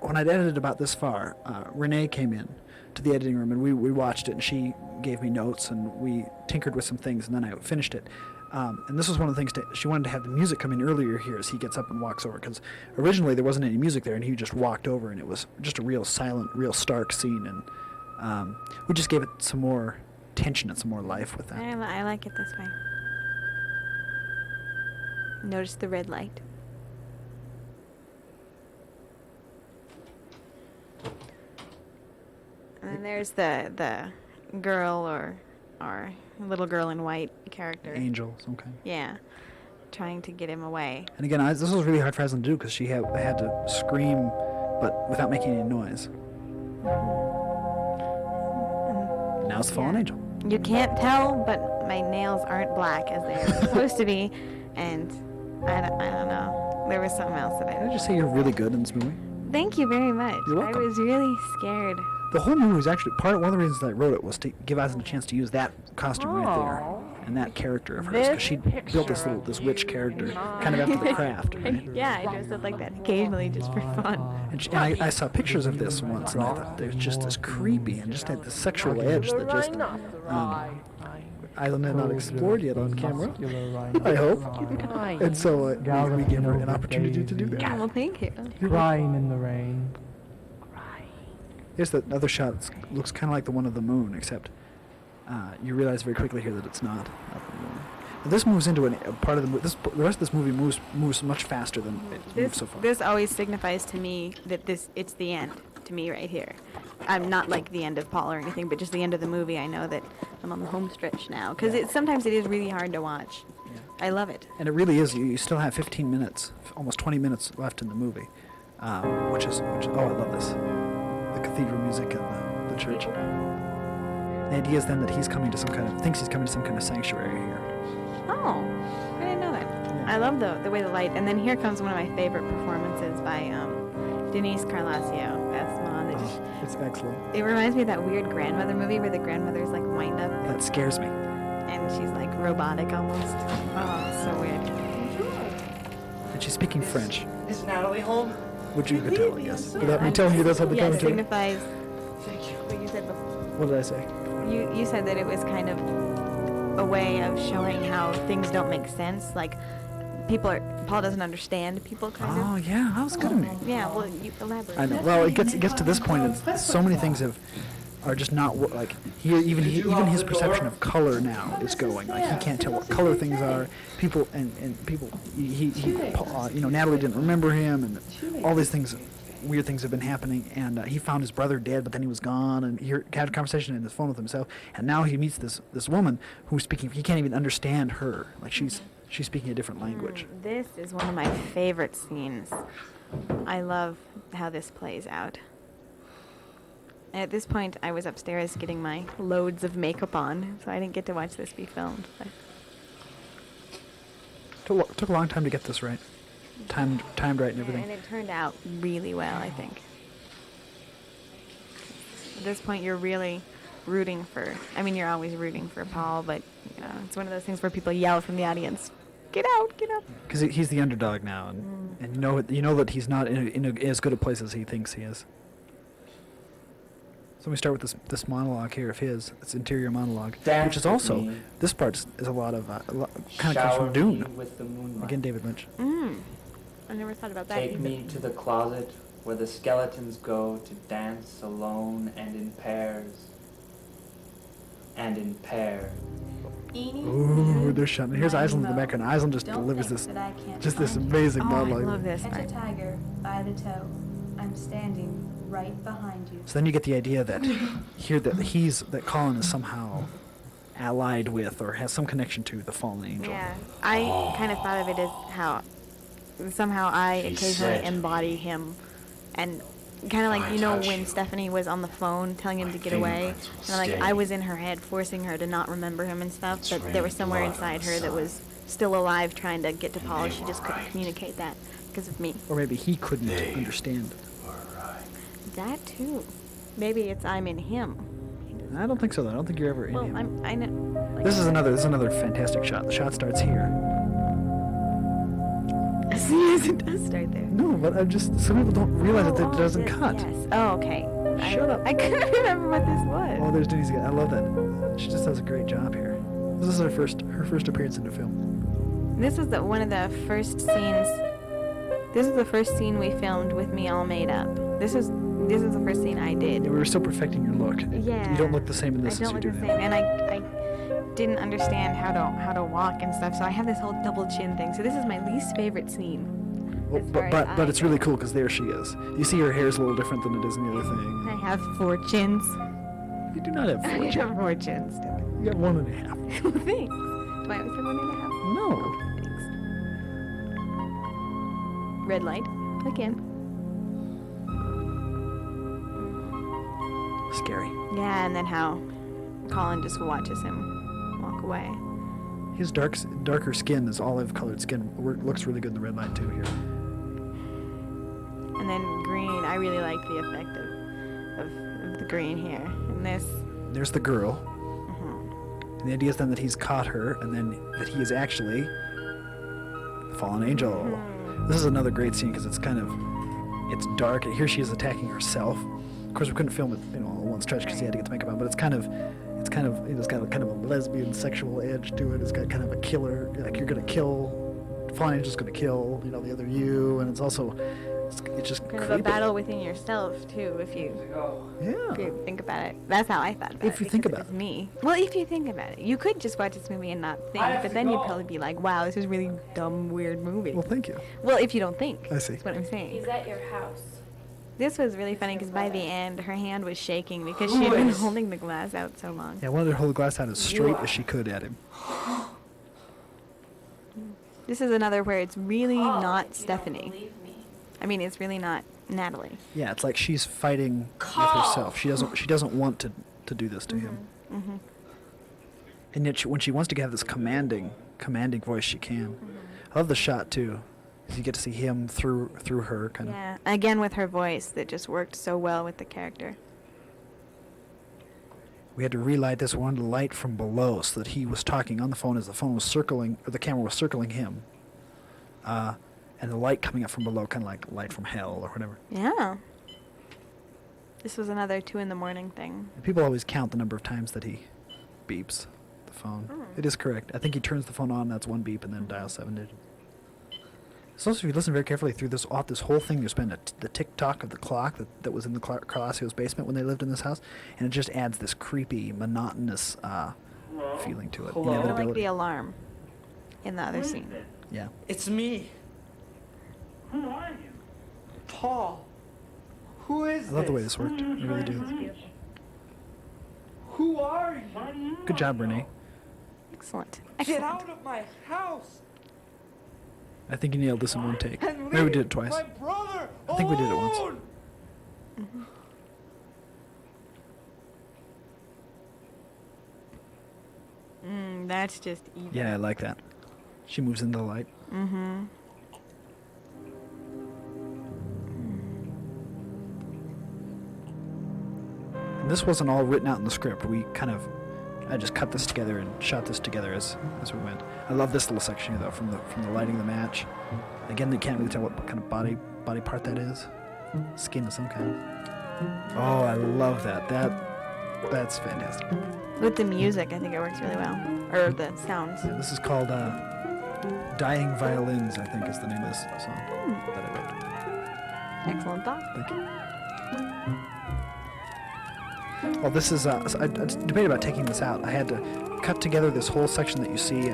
when I'd edited about this far, Renee came in to the editing room and we watched it, and she gave me notes and we tinkered with some things, and then I finished it. And this was one of the things she wanted to have the music come in earlier here as he gets up and walks over, because originally there wasn't any music there and he just walked over and it was just a real silent, real stark scene, and we just gave it some more tension and some more life with that. I like it this way. Notice the red light. And then there's the girl or little girl in white character. Angel, some kind. Yeah, trying to get him away. And again, this was really hard for Aslan to do because she had to scream, but without making any noise. And now it's the fallen Yeah. angel. You can't tell, but my nails aren't black as they're supposed to be, and I don't know. There was something else that I Did I didn't. just say you're really good in this movie? Thank you very much. You're welcome. I was really scared. The whole movie was actually one of the reasons that I wrote it was to give Aslan a chance to use that costume right there and that character of hers, because she built this witch character kind of after the craft. Right? Yeah, I dressed up like that occasionally just for fun. And I saw pictures of this once, and I thought they were just as creepy and just had this sexual edge that just Island had not explored yet on camera, I hope. And so we gave her an opportunity to do that. Well, thank you. Crying in the rain. Here's the other shot that looks kind of like the one of the moon, except you realize very quickly here that it's not the moon. And this moves into a part of the movie. The rest of this movie moves much faster than it's moved so far. This always signifies to me that it's the end to me right here. I'm not like the end of Paul or anything, but just the end of the movie. I know that I'm on the home stretch now, because sometimes it is really hard to watch. Yeah. I love it. And it really is. You still have 15 minutes, almost 20 minutes left in the movie, which is I love this. The cathedral music and the church. The idea is then that thinks he's coming to some kind of sanctuary here. Oh, I didn't know that. Yeah. I love the way the light. And then here comes one of my favorite performances by Denise Carlasio as Mom. It's excellent. It reminds me of that weird grandmother movie where the grandmother's like wind up That scares me. and she's like robotic almost. Oh, so weird. And she's speaking French, Is Natalie home? which you could tell, I guess, without me telling you that's on the Yeah, it commentary. signifies what you said before. What did I say? You said that it was kind of a way of showing how things don't make sense. Like, Paul doesn't understand people, kind Oh of. yeah, that was good of me. Yeah, well, you elaborate. I know. Well, it gets to this point, and so many things are just not like even his perception of color now is going. Like he can't tell what color things are. People and people Natalie didn't remember him, and all these things, weird things have been happening. And he found his brother dead, but then he was gone, and he had a conversation in his phone with himself. And now he meets this woman who's speaking. He can't even understand her. Like she's speaking a different language. This is one of my favorite scenes. I love how this plays out. At this point, I was upstairs getting my loads of makeup on, so I didn't get to watch this be filmed. But Took a long time to get this right. Timed right and everything. and it turned out really well, I think. At this point, you're really rooting for... I mean, you're always rooting for Paul, but it's one of those things where people yell from the audience, "Get out, get out!" Because he's the underdog now, and you know that he's not in as good a place as he thinks he is. So we start with this monologue here of his. It's interior monologue, Dance which is with also me. this part is a lot of kind of comes Shower from Dune. me with the moonlight. Again, David Lynch. I never thought about that Take either. me to the closet where the skeletons go to dance alone and in pairs. And in pairs. Ooh, they're shot. And here's Island in the background. Island just delivers this amazing Oh, I monologue. love this Catch a part. tiger by the toe. I'm standing right behind you. So then you get the idea that that Colin is somehow allied with or has some connection to the fallen angel. Yeah, I kind of thought of it as how somehow I occasionally embody him, and kind of like when Stephanie was on the phone telling him to get away, and I was in her head forcing her to not remember him and stuff, but there was somewhere inside her that was still alive trying to get to Paul. She just couldn't communicate that because of me. Or maybe he couldn't understand. That too. Maybe it's I'm in him. I don't think so though. I don't think you're ever in Well, him. I know. Like, This is another fantastic shot. The shot starts here. as soon as it does start there. No, but some people don't realize that it doesn't cut. Yes. Oh, okay. Shut up. I couldn't remember what this was. Oh, there's Denise again. I love that. She just does a great job here. This is her first appearance in the film. This was one of the first scenes. This is the first scene we filmed with me all made up. This is the first scene I did. Yeah, we were still perfecting your look. Yeah. You don't look the same in this I as don't you look do the now. same, and I didn't understand how to walk and stuff. So I have this whole double chin thing. So this is my least favorite scene. Well, as far but as it's I really go. cool because there she is. You see her hair's a little different than it is in the other I thing. have 4 chins. You do not have I 4 have chins. 4 chins. You got 1.5. Thanks. Do I always have 1.5? No. Thanks. Red light. Again. Scary. Yeah, and then how Colin just watches him walk away. His darker skin, his olive-colored skin, looks really good in the red light too here. And then green, I really like the effect of the green here. And this, There's the girl. And the idea is then that he's caught her, and then that he is actually the fallen angel. This is another great scene because it's dark, and here she is attacking herself. Of course, we couldn't film it, all in one stretch because he had to get the makeup on. But it's got kind of a lesbian sexual edge to it. It's got kind of a killer, like you're gonna kill, fallen angel's gonna kill, the other you, and it's also, it's just kind of creepy. a battle within yourself too, if you think about it. That's how I thought about it. If you think because about it was me. Well, if you think about it, you could just watch this movie and not think, but then you'd probably be like, "Wow, this is a really dumb, weird movie." Well, thank you. Well, if you don't think, I see. That's what I'm saying. He's at your house. This was really funny because by the end, her hand was shaking because she had been holding the glass out so long. Yeah, I wanted to hold the glass out as straight as she could at him. This is another where it's really not Stephanie. Believe me. I mean, it's really not Natalie. Yeah, it's like she's fighting with herself. She doesn't want to do this to him. And yet, when she wants to have this commanding voice, she can. I love the shot too. 'Cause you get to see him through her, kind of. Yeah, again with her voice that just worked so well with the character. We had to relight this one light from below so that he was talking on the phone as the phone was circling, or the camera was circling him. And the light coming up from below, kind of like light from hell or whatever. Yeah. This was another 2 a.m. thing. And people always count the number of times that he beeps the phone. It is correct. I think he turns the phone on. That's one beep, and then dials 7 digits. So also, if you listen very carefully through this whole thing, there's been the tick-tock of the clock that was in the Carlaccio's basement when they lived in this house, and it just adds this creepy, monotonous feeling to it. Hello? I like Inevitability. the alarm in the other scene. Yeah. It's me. Who are you? Paul. Who is I love the way this worked. I really do. Who are you? Good job, Renee. Excellent. Get Excellent. out of my house. I think you nailed this in one take. And Maybe we did leave it twice. My brother I think we did it once. alone. That's just evil. Yeah, I like that. She moves into the light. Mm-hmm. And this wasn't all written out in the script. I just cut this together and shot this together as we went. I love this little section here, though, from the lighting of the match. Again, you can't really tell what kind of body part that is. Skin of some kind. Oh, I love that. That's fantastic. With the music, I think it works really well. Or the sounds. Yeah, this is called Dying Violins, I think is the name of this song that I wrote. Excellent thought. Thank you. Well, this is, I debated about taking this out. I had to cut together this whole section that you see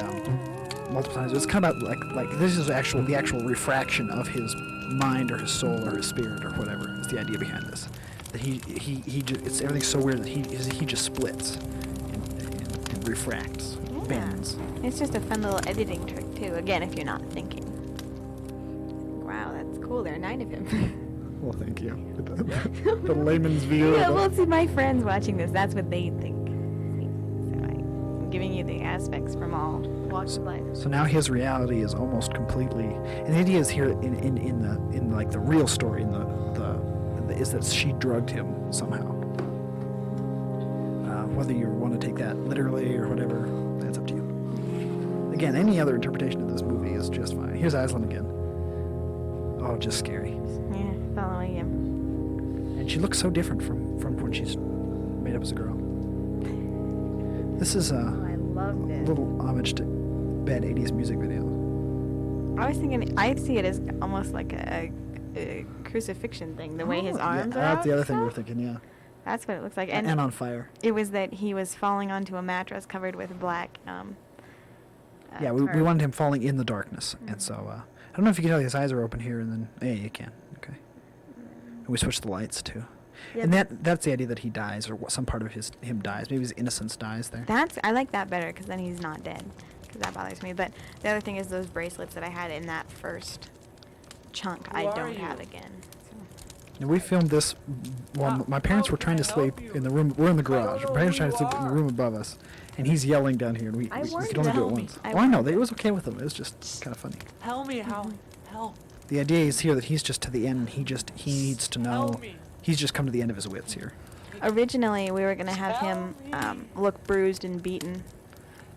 multiple times. It's kind of like this is the actual refraction of his mind or his soul or his spirit or whatever is the idea behind this. That it's everything's so weird that he just splits and refracts, bends. It's just a fun little editing trick, too. Again, if you're not thinking. Wow, that's cool. There are 9 of him. Well, thank you. The layman's view. Yeah, of well, see, my friends watching this, that's what they think. So I'm giving you the aspects from all walks of life. So now his reality is almost completely, and the idea is here in like the real story is that she drugged him somehow. Whether you want to take that literally or whatever, that's up to you. Again, any other interpretation of this movie is just fine. Here's Aslan again. Oh, just scary. Yeah, following him. And she looks so different from when she's made up as a girl. This is Oh, I loved a it. little homage to bad 80s music video. I was thinking, I see it as almost like a crucifixion thing, the way his arms are That's out the other and thing we were stuff. thinking, yeah. That's what it looks like. And on fire. It was that he was falling onto a mattress covered with black. Yeah, we tarp. wanted him falling in the darkness, and so I don't know if you can tell his eyes are open here, and then yeah, you can. Okay. And we switched the lights too, Yeah, and that's the idea that he dies, or some part of him dies. Maybe his innocence dies there. I like that better because then he's not dead. Because that bothers me. But the other thing is those bracelets that I had in that first chunk, I don't have again. And we filmed this while my parents were trying to sleep in the room. We're in the garage. My parents were trying to sleep in the room above us, and he's yelling down here, and we could only do it once. I Oh, I know. It was okay with him. It was just kind of funny. Tell me how. Help. The idea is here that he's just to the end, and he needs to know. He's just come to the end of his wits here. Originally, we were going to have him look bruised and beaten.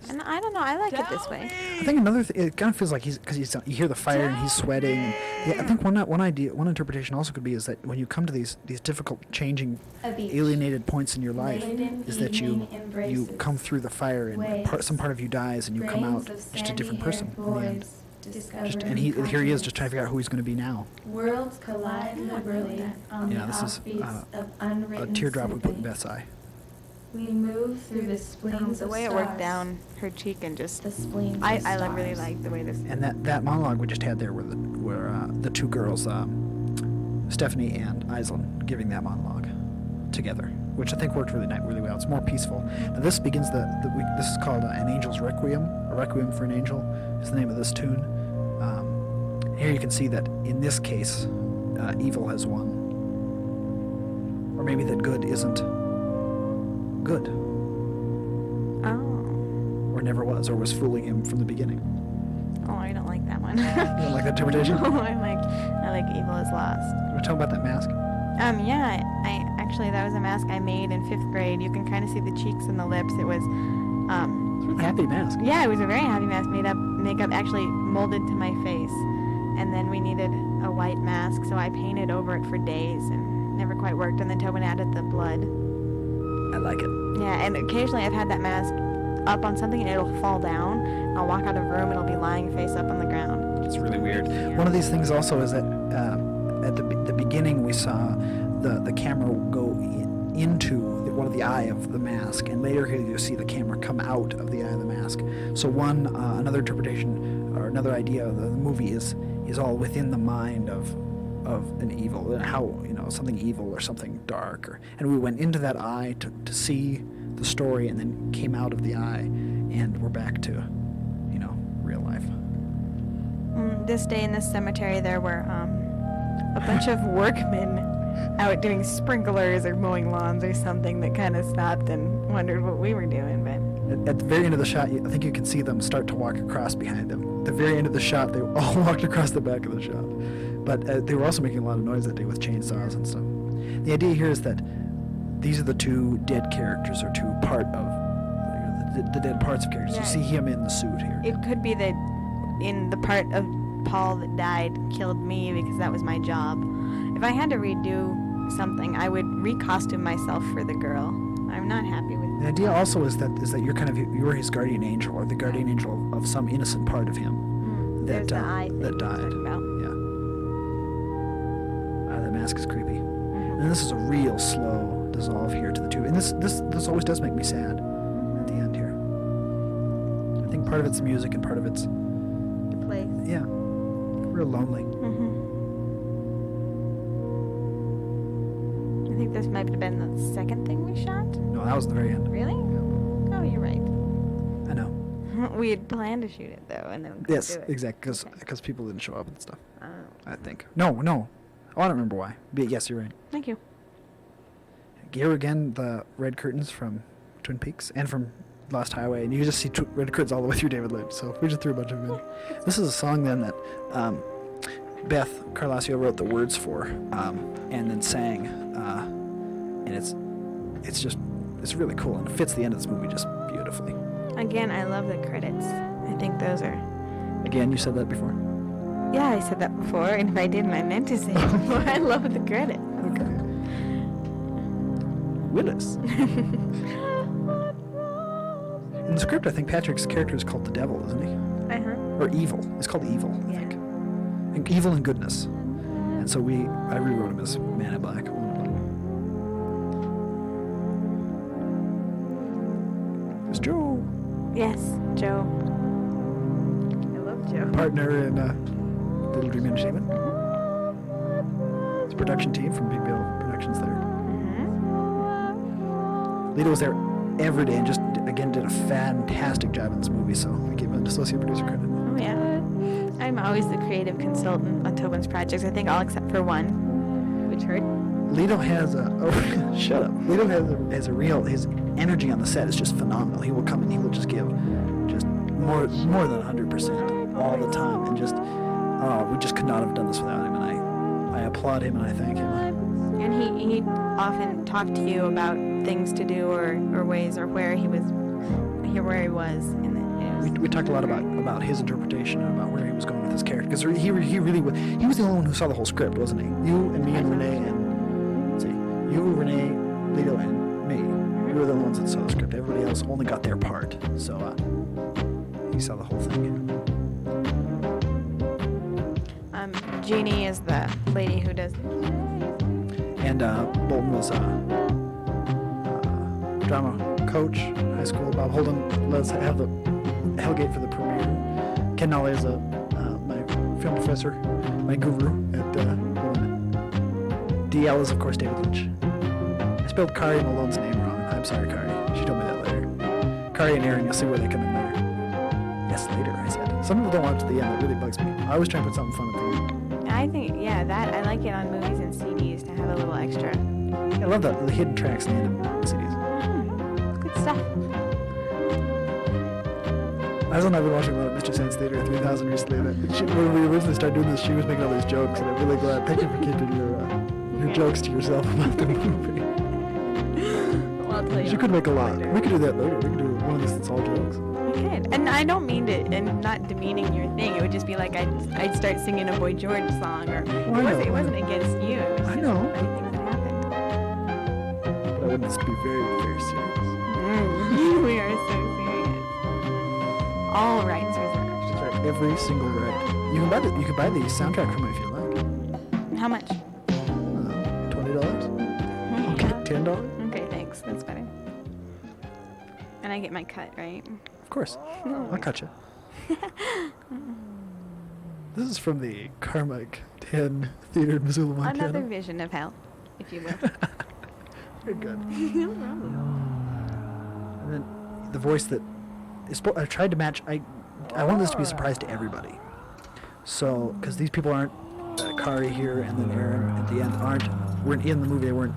And I don't know. I like it this way. I think another it kind of feels like because you hear the fire and he's sweating. And, yeah, I think one interpretation also could be is that when you come to these difficult, changing, A beach. alienated points in your life, Maiden is that you evening embraces. come through the fire and some part of you dies and you come out Grains of just a different person in the end. discovered And here he is just trying to continents. figure out who he's going to be now. Worlds collide liberally on Yeah, the this is offbeats of A unwritten teardrop we put in symphony. Beth's eye. We move through the spleens The of way it worked stars. down her cheek and just... The spleens I of really stars. like the way this... And that monologue we just had there were the two girls, Stephanie and Aislinn, giving that monologue together, which I think worked really well. It's more peaceful. Now this begins this is called An Angel's Requiem, a Requiem for an Angel is the name of this tune. Here you can see that in this case, evil has won, or maybe that good isn't good, Oh. or never was, or was fooling him from the beginning. Oh, I don't like that one. You don't like that interpretation? No, I like evil is lost. You want to tell about that mask? Yeah, I actually, that was a mask I made in 5th grade. You can kind of see the cheeks and the lips. It was, It's a really happy mask. yeah, it was a very happy mask. Makeup actually molded to my face. And then we needed a white mask, so I painted over it for days and never quite worked. And then Tobin added the blood. I like it. Yeah, and occasionally I've had that mask up on something and it'll fall down. And I'll walk out of a room and it'll be lying face up on the ground. It's really weird. One of these things also is that at the beginning we saw the camera go into one of the eye of the mask, and later here you see the camera come out of the eye of the mask. So another interpretation or another idea of the movie is all within the mind of an evil, how something evil or something dark, and we went into that eye to see the story, and then came out of the eye, and we're back to real life. This day in this cemetery, there were a bunch of workmen out doing sprinklers or mowing lawns or something that kind of stopped and wondered what we were doing. But at the very end of the shot, I think you can see them start to walk across behind them. At the very end of the shot, they all walked across the back of the shot. But they were also making a lot of noise that day with chainsaws and stuff. The idea here is that these are the two dead characters, or two part of the dead parts of characters. Yeah. You see him in the suit here. it could be that in the part of Paul that died killed me because that was my job. If I had to redo something, I would recostume myself for the girl. I'm not happy with The idea also is that you're his guardian angel, or the guardian angel of some innocent part of him There's that the eye thing that you died. talked about. Yeah. The mask is creepy, and this is a real slow dissolve here to the two. And this always does make me sad at the end here. I think part of it's music and part of it's The place. real lonely. I think this might have been the second thing we shot. No, that was the very end. Really? Oh, you're right. I know. We had planned to shoot it though, and then we couldn't Yes, do it. exactly, Okay. because people didn't show up and stuff. Oh. I think. No. Oh, I don't remember why. But yes, you're right. Thank you. Here again, the red curtains from Twin Peaks and from Lost Highway, and you just see red curtains all the way through David Lynch. So we just threw a bunch of them in. This is a song then that Beth Carlasio wrote the words for, and then sang, and it's really cool, and it fits the end of this movie just beautifully. Again, I love the credits. I think those are. Again, you said that before. Yeah, I said that before, and if I didn't, I meant to say it before. I love the credits. Okay. Willis. In the script, I think Patrick's character is called the Devil, isn't he? Or Evil. It's called Evil, I think. And evil and goodness. And so I rewrote him as Man in Black. Woman in Black. It's Joe. Yes, Joe. I love Joe. Partner in Little Dream Entertainment. It's a production team from Big Bill Productions there. Lito was there every day and just, again, did a fantastic job in this movie, so we gave him an associate producer credit. Oh, yeah. I'm always the creative consultant on Tobin's projects, I think all except for one, which hurt. Lito has shut up. Lito has a real, his energy on the set is just phenomenal. He will come and he will just give just more than 100% all the time, and just, we just could not have done this without him, and I applaud him and I thank him. And he often talked to you about things to do or ways or where he was in the. We talked a lot about his interpretation and about where he was going with his character, because he really was. He was the only one who saw the whole script, wasn't he? You and me and Renee and let's see, you, Renee, Lito, and me. We were the only ones that saw the script. Everybody else only got their part. So he saw the whole thing. Jeannie is the lady who does. And Bolton was drama coach, high school. Bob Holden let us have the Hellgate for the premiere. Ken Nolly is my film professor, my guru at DL is, of course, David Lynch. I spelled Kari Malone's name wrong. I'm sorry, Kari. She told me that later. Kari and Aaron, you'll see where they come in later. Yes, later, I said. Some people don't watch to the end. It really bugs me. I always try and put something fun at the end. I think, that I like it on movies and CDs to have a little extra. I love the hidden tracks in the end of CDs. Good stuff. Hazel and I have been watching a lot of Mystery Science Theater 3000 recently, and when we originally started doing this, she was making all these jokes, and I'm really glad. Thank you for keeping your jokes to yourself about the movie. Well, I'll tell you. She could make a lot. later. We could do that later. We could do one of these that's all jokes. Okay. And I don't mean to, and not demeaning your thing. It would just be like I'd start singing a Boy George song, or it wasn't against you. It was I just know. funny things that happened. But I want this to be very, very serious. We are so serious. All rights reserved. That's right. Every single right. You can buy the soundtrack from it if you like. How much? $20. Okay, $10. Okay, thanks. That's better. And I get my cut, right? Of course. I'll cut you. This is from the Carmike 10 Theater in Missoula, Montana. Another vision of hell, if you will. Very good. No problem. And then the voice that is I tried to match. I wanted this to be a surprise to everybody. So, because these people aren't Kari here and then Aaron at the end weren't in the movie. They weren't,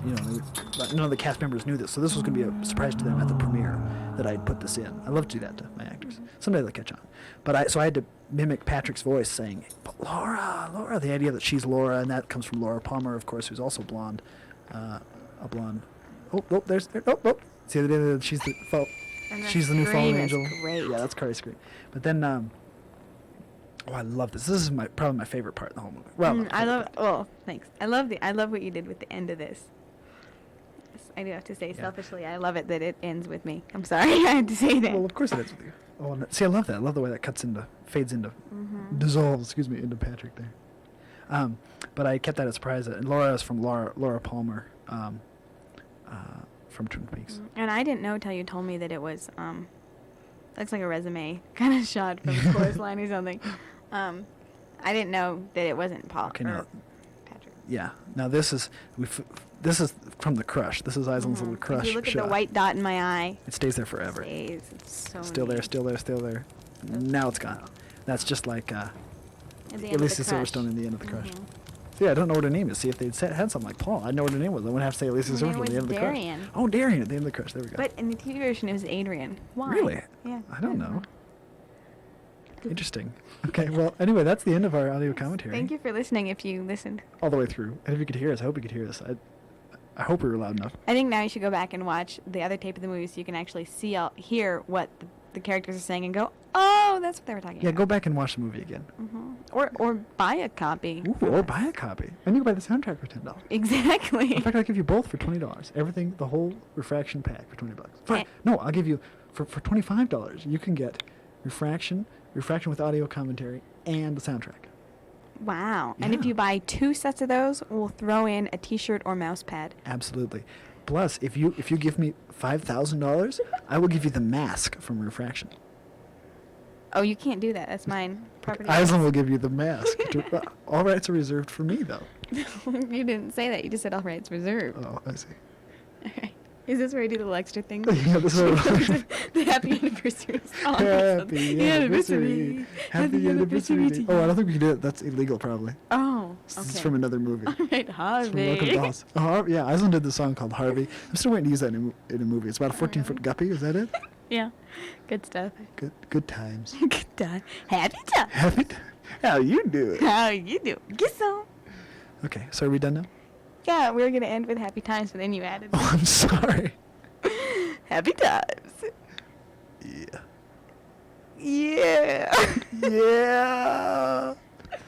none of the cast members knew this. So this was going to be a surprise to them at the premiere that I'd put this in. I love to do that to my actors. Someday they'll catch on. But I had to mimic Patrick's voice saying, "But Laura," the idea that she's Laura, and that comes from Laura Palmer, of course, who's also blonde, a blonde. Oh, See, she's the she's the new fallen angel. Great. Yeah, that's Kari's scream. But then, I love this. This is probably my favorite part of the whole movie. Well, Thanks. I love what you did with the end of this. I do have to say, selfishly, I love it that it ends with me. I'm sorry, I had to say that. Well, of course it ends with you. Oh, and see, I love that. I love the way that fades into, dissolves, into Patrick there. But I kept that a surprise. And Laura is from Laura Palmer, from Twin Peaks. And I didn't know till you told me that it was, looks like a resume kind of shot from the chorus line or something. I didn't know that it wasn't Paul. Okay, now, Patrick. Yeah. Now this is from the Crush. This is Island's little Crush. If you look shot. at the white dot in my eye. It stays there forever. It's so Still neat. there, still there, still there. Now it's gone. That's just like At the end of Elisa the Crush. Silverstone in the end of the Crush. So yeah, I don't know what her name is. See, if they'd had something like Paul, I'd know what her name was. I wouldn't have to say Elisa Her name Silverstone at the end of the Darian. Crush. Oh, Darian at the end of the Crush. There we go. But in the TV version, it was Adrian. Why? Really? Yeah. I don't know. Interesting. Okay, well, anyway, that's the end of our audio commentary. Thank you for listening if you listened. All the way through. And if you could hear us, I hope you could hear us. I hope we were loud enough. I think now you should go back and watch the other tape of the movie so you can actually hear what the characters are saying and go, oh, that's what they were talking Yeah, about. go back and watch the movie again. Or buy a copy. Ooh, or buy a copy. And you can buy the soundtrack for $10. Exactly. In fact, I'll give you both for $20. Everything, the whole Refraction pack for $20. Fine. Eh. No, I'll give you for $25. You can get Refraction with audio commentary, and the soundtrack. Wow. And if Yeah. you buy 2 sets of those, we'll throw in a T-shirt or mouse pad. Absolutely. Plus, if you give me $5,000, I will give you the mask from Refraction. Oh, you can't do that. That's mine. Property. Island will give you the mask. All rights are reserved for me, though. You didn't say that. You just said all rights reserved. Oh, I see. Okay. Is this where I do the little extra thing? Yeah, this is where the happy anniversary song. Happy anniversary. Happy anniversary. Oh, I don't think we can do it. That's illegal, probably. Oh, This is okay. from another movie. All right, It's from Welcome Harvey. to Oz. Yeah, Island did the song called Harvey. I'm still waiting to use that in a movie. It's about a 14-foot guppy. Is that it? Yeah, good stuff. Good times. Good time. Happy time. Happy time. How you do it? How you do? Get some. Okay, so are we done now? Yeah, we were gonna end with happy times, but then you added Oh, I'm sorry. happy times. Yeah. Yeah. Yeah.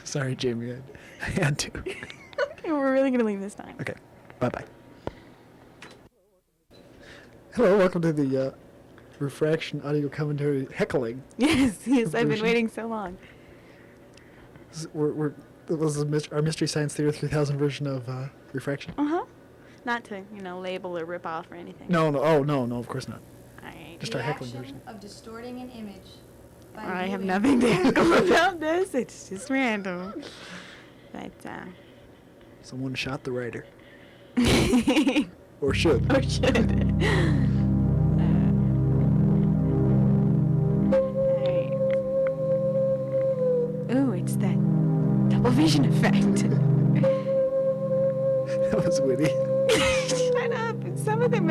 Sorry, Jamie. I had to. Okay, we're really gonna leave this time. Okay. Bye-bye. Hello, welcome to the Refraction audio commentary heckling. Yes, I've been Version. waiting so long. This is our Mystery Science Theater 3000 version of Refraction. Not to, label or rip off or anything. No, of course not. Alright. Just our heckling version. Reaction of distorting an image. by I have viewing- nothing to heckle about this. It's just random. But, Someone shot the writer. Or should. or should. Alright. Ooh, it's that double vision effect. That was witty. Shut up. Some of their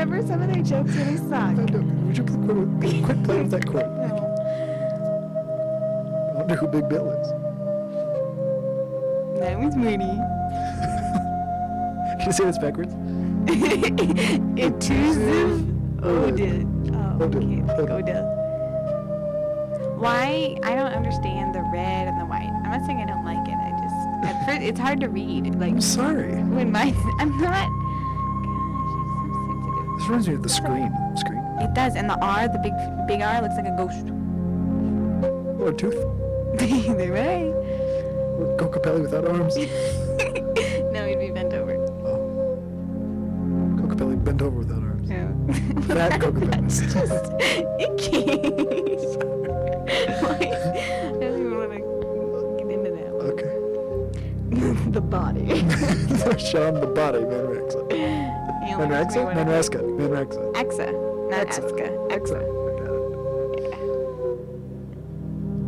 jokes really suck. Would you quit playing with that quote? No. I wonder who Big Bill is. That was witty. Can you say this backwards? Intrusive Odin. Oh, Odin. okay. Odin. Odin. Why? I don't understand the red and the white. I'm not saying I don't like it. At first, it's hard to read. Like, I'm sorry. when I'm not. Gosh, it's so sensitive. This reminds me of the Scream. It does, and the R, the big R, looks like a ghost. Or a tooth. Either way. Or Cocopelli without arms. No, he'd be bent over. Oh. Cocopelli bent over without arms. Yeah. Fat Cocopelli. It's just icky. Why? I don't even want to get into that one. Okay. The body. Sean the body, Manrexa. Manrexa? Manreska. Manrexa. Axa, not Axa. Aska. Axa.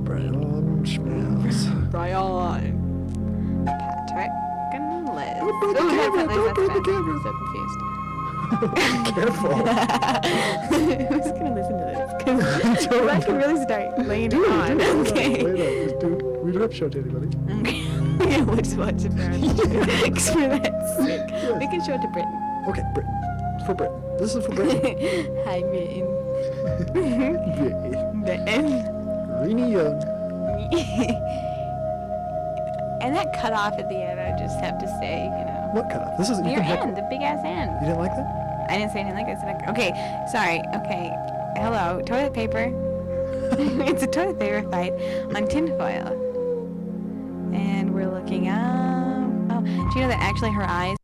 Brian Schmells. Brian. Patrick and Liz. Don't break the Ooh, camera, that's don't break the Liz. camera. I'm so confused. Careful. Who's gonna listen to this? Because I can really start laying it on. Okay. Wait up. Just do, we don't have to show it to anybody. Okay. Yeah, we'll just watch it for our Because for that sake. We can show it to Britain. Okay, Britain. It's for Britain. This is for Britain. Hi, Britain. Yeah. Britain. Reenie Young. And that cut off at the end, I just have to say, you know. What cut off? This is Your end, the big ass end. You didn't like that? I didn't say anything like this. Okay, sorry. Okay, hello. Toilet paper. It's a toilet paper fight on tinfoil. And we're looking up. Oh, do you know that actually her eyes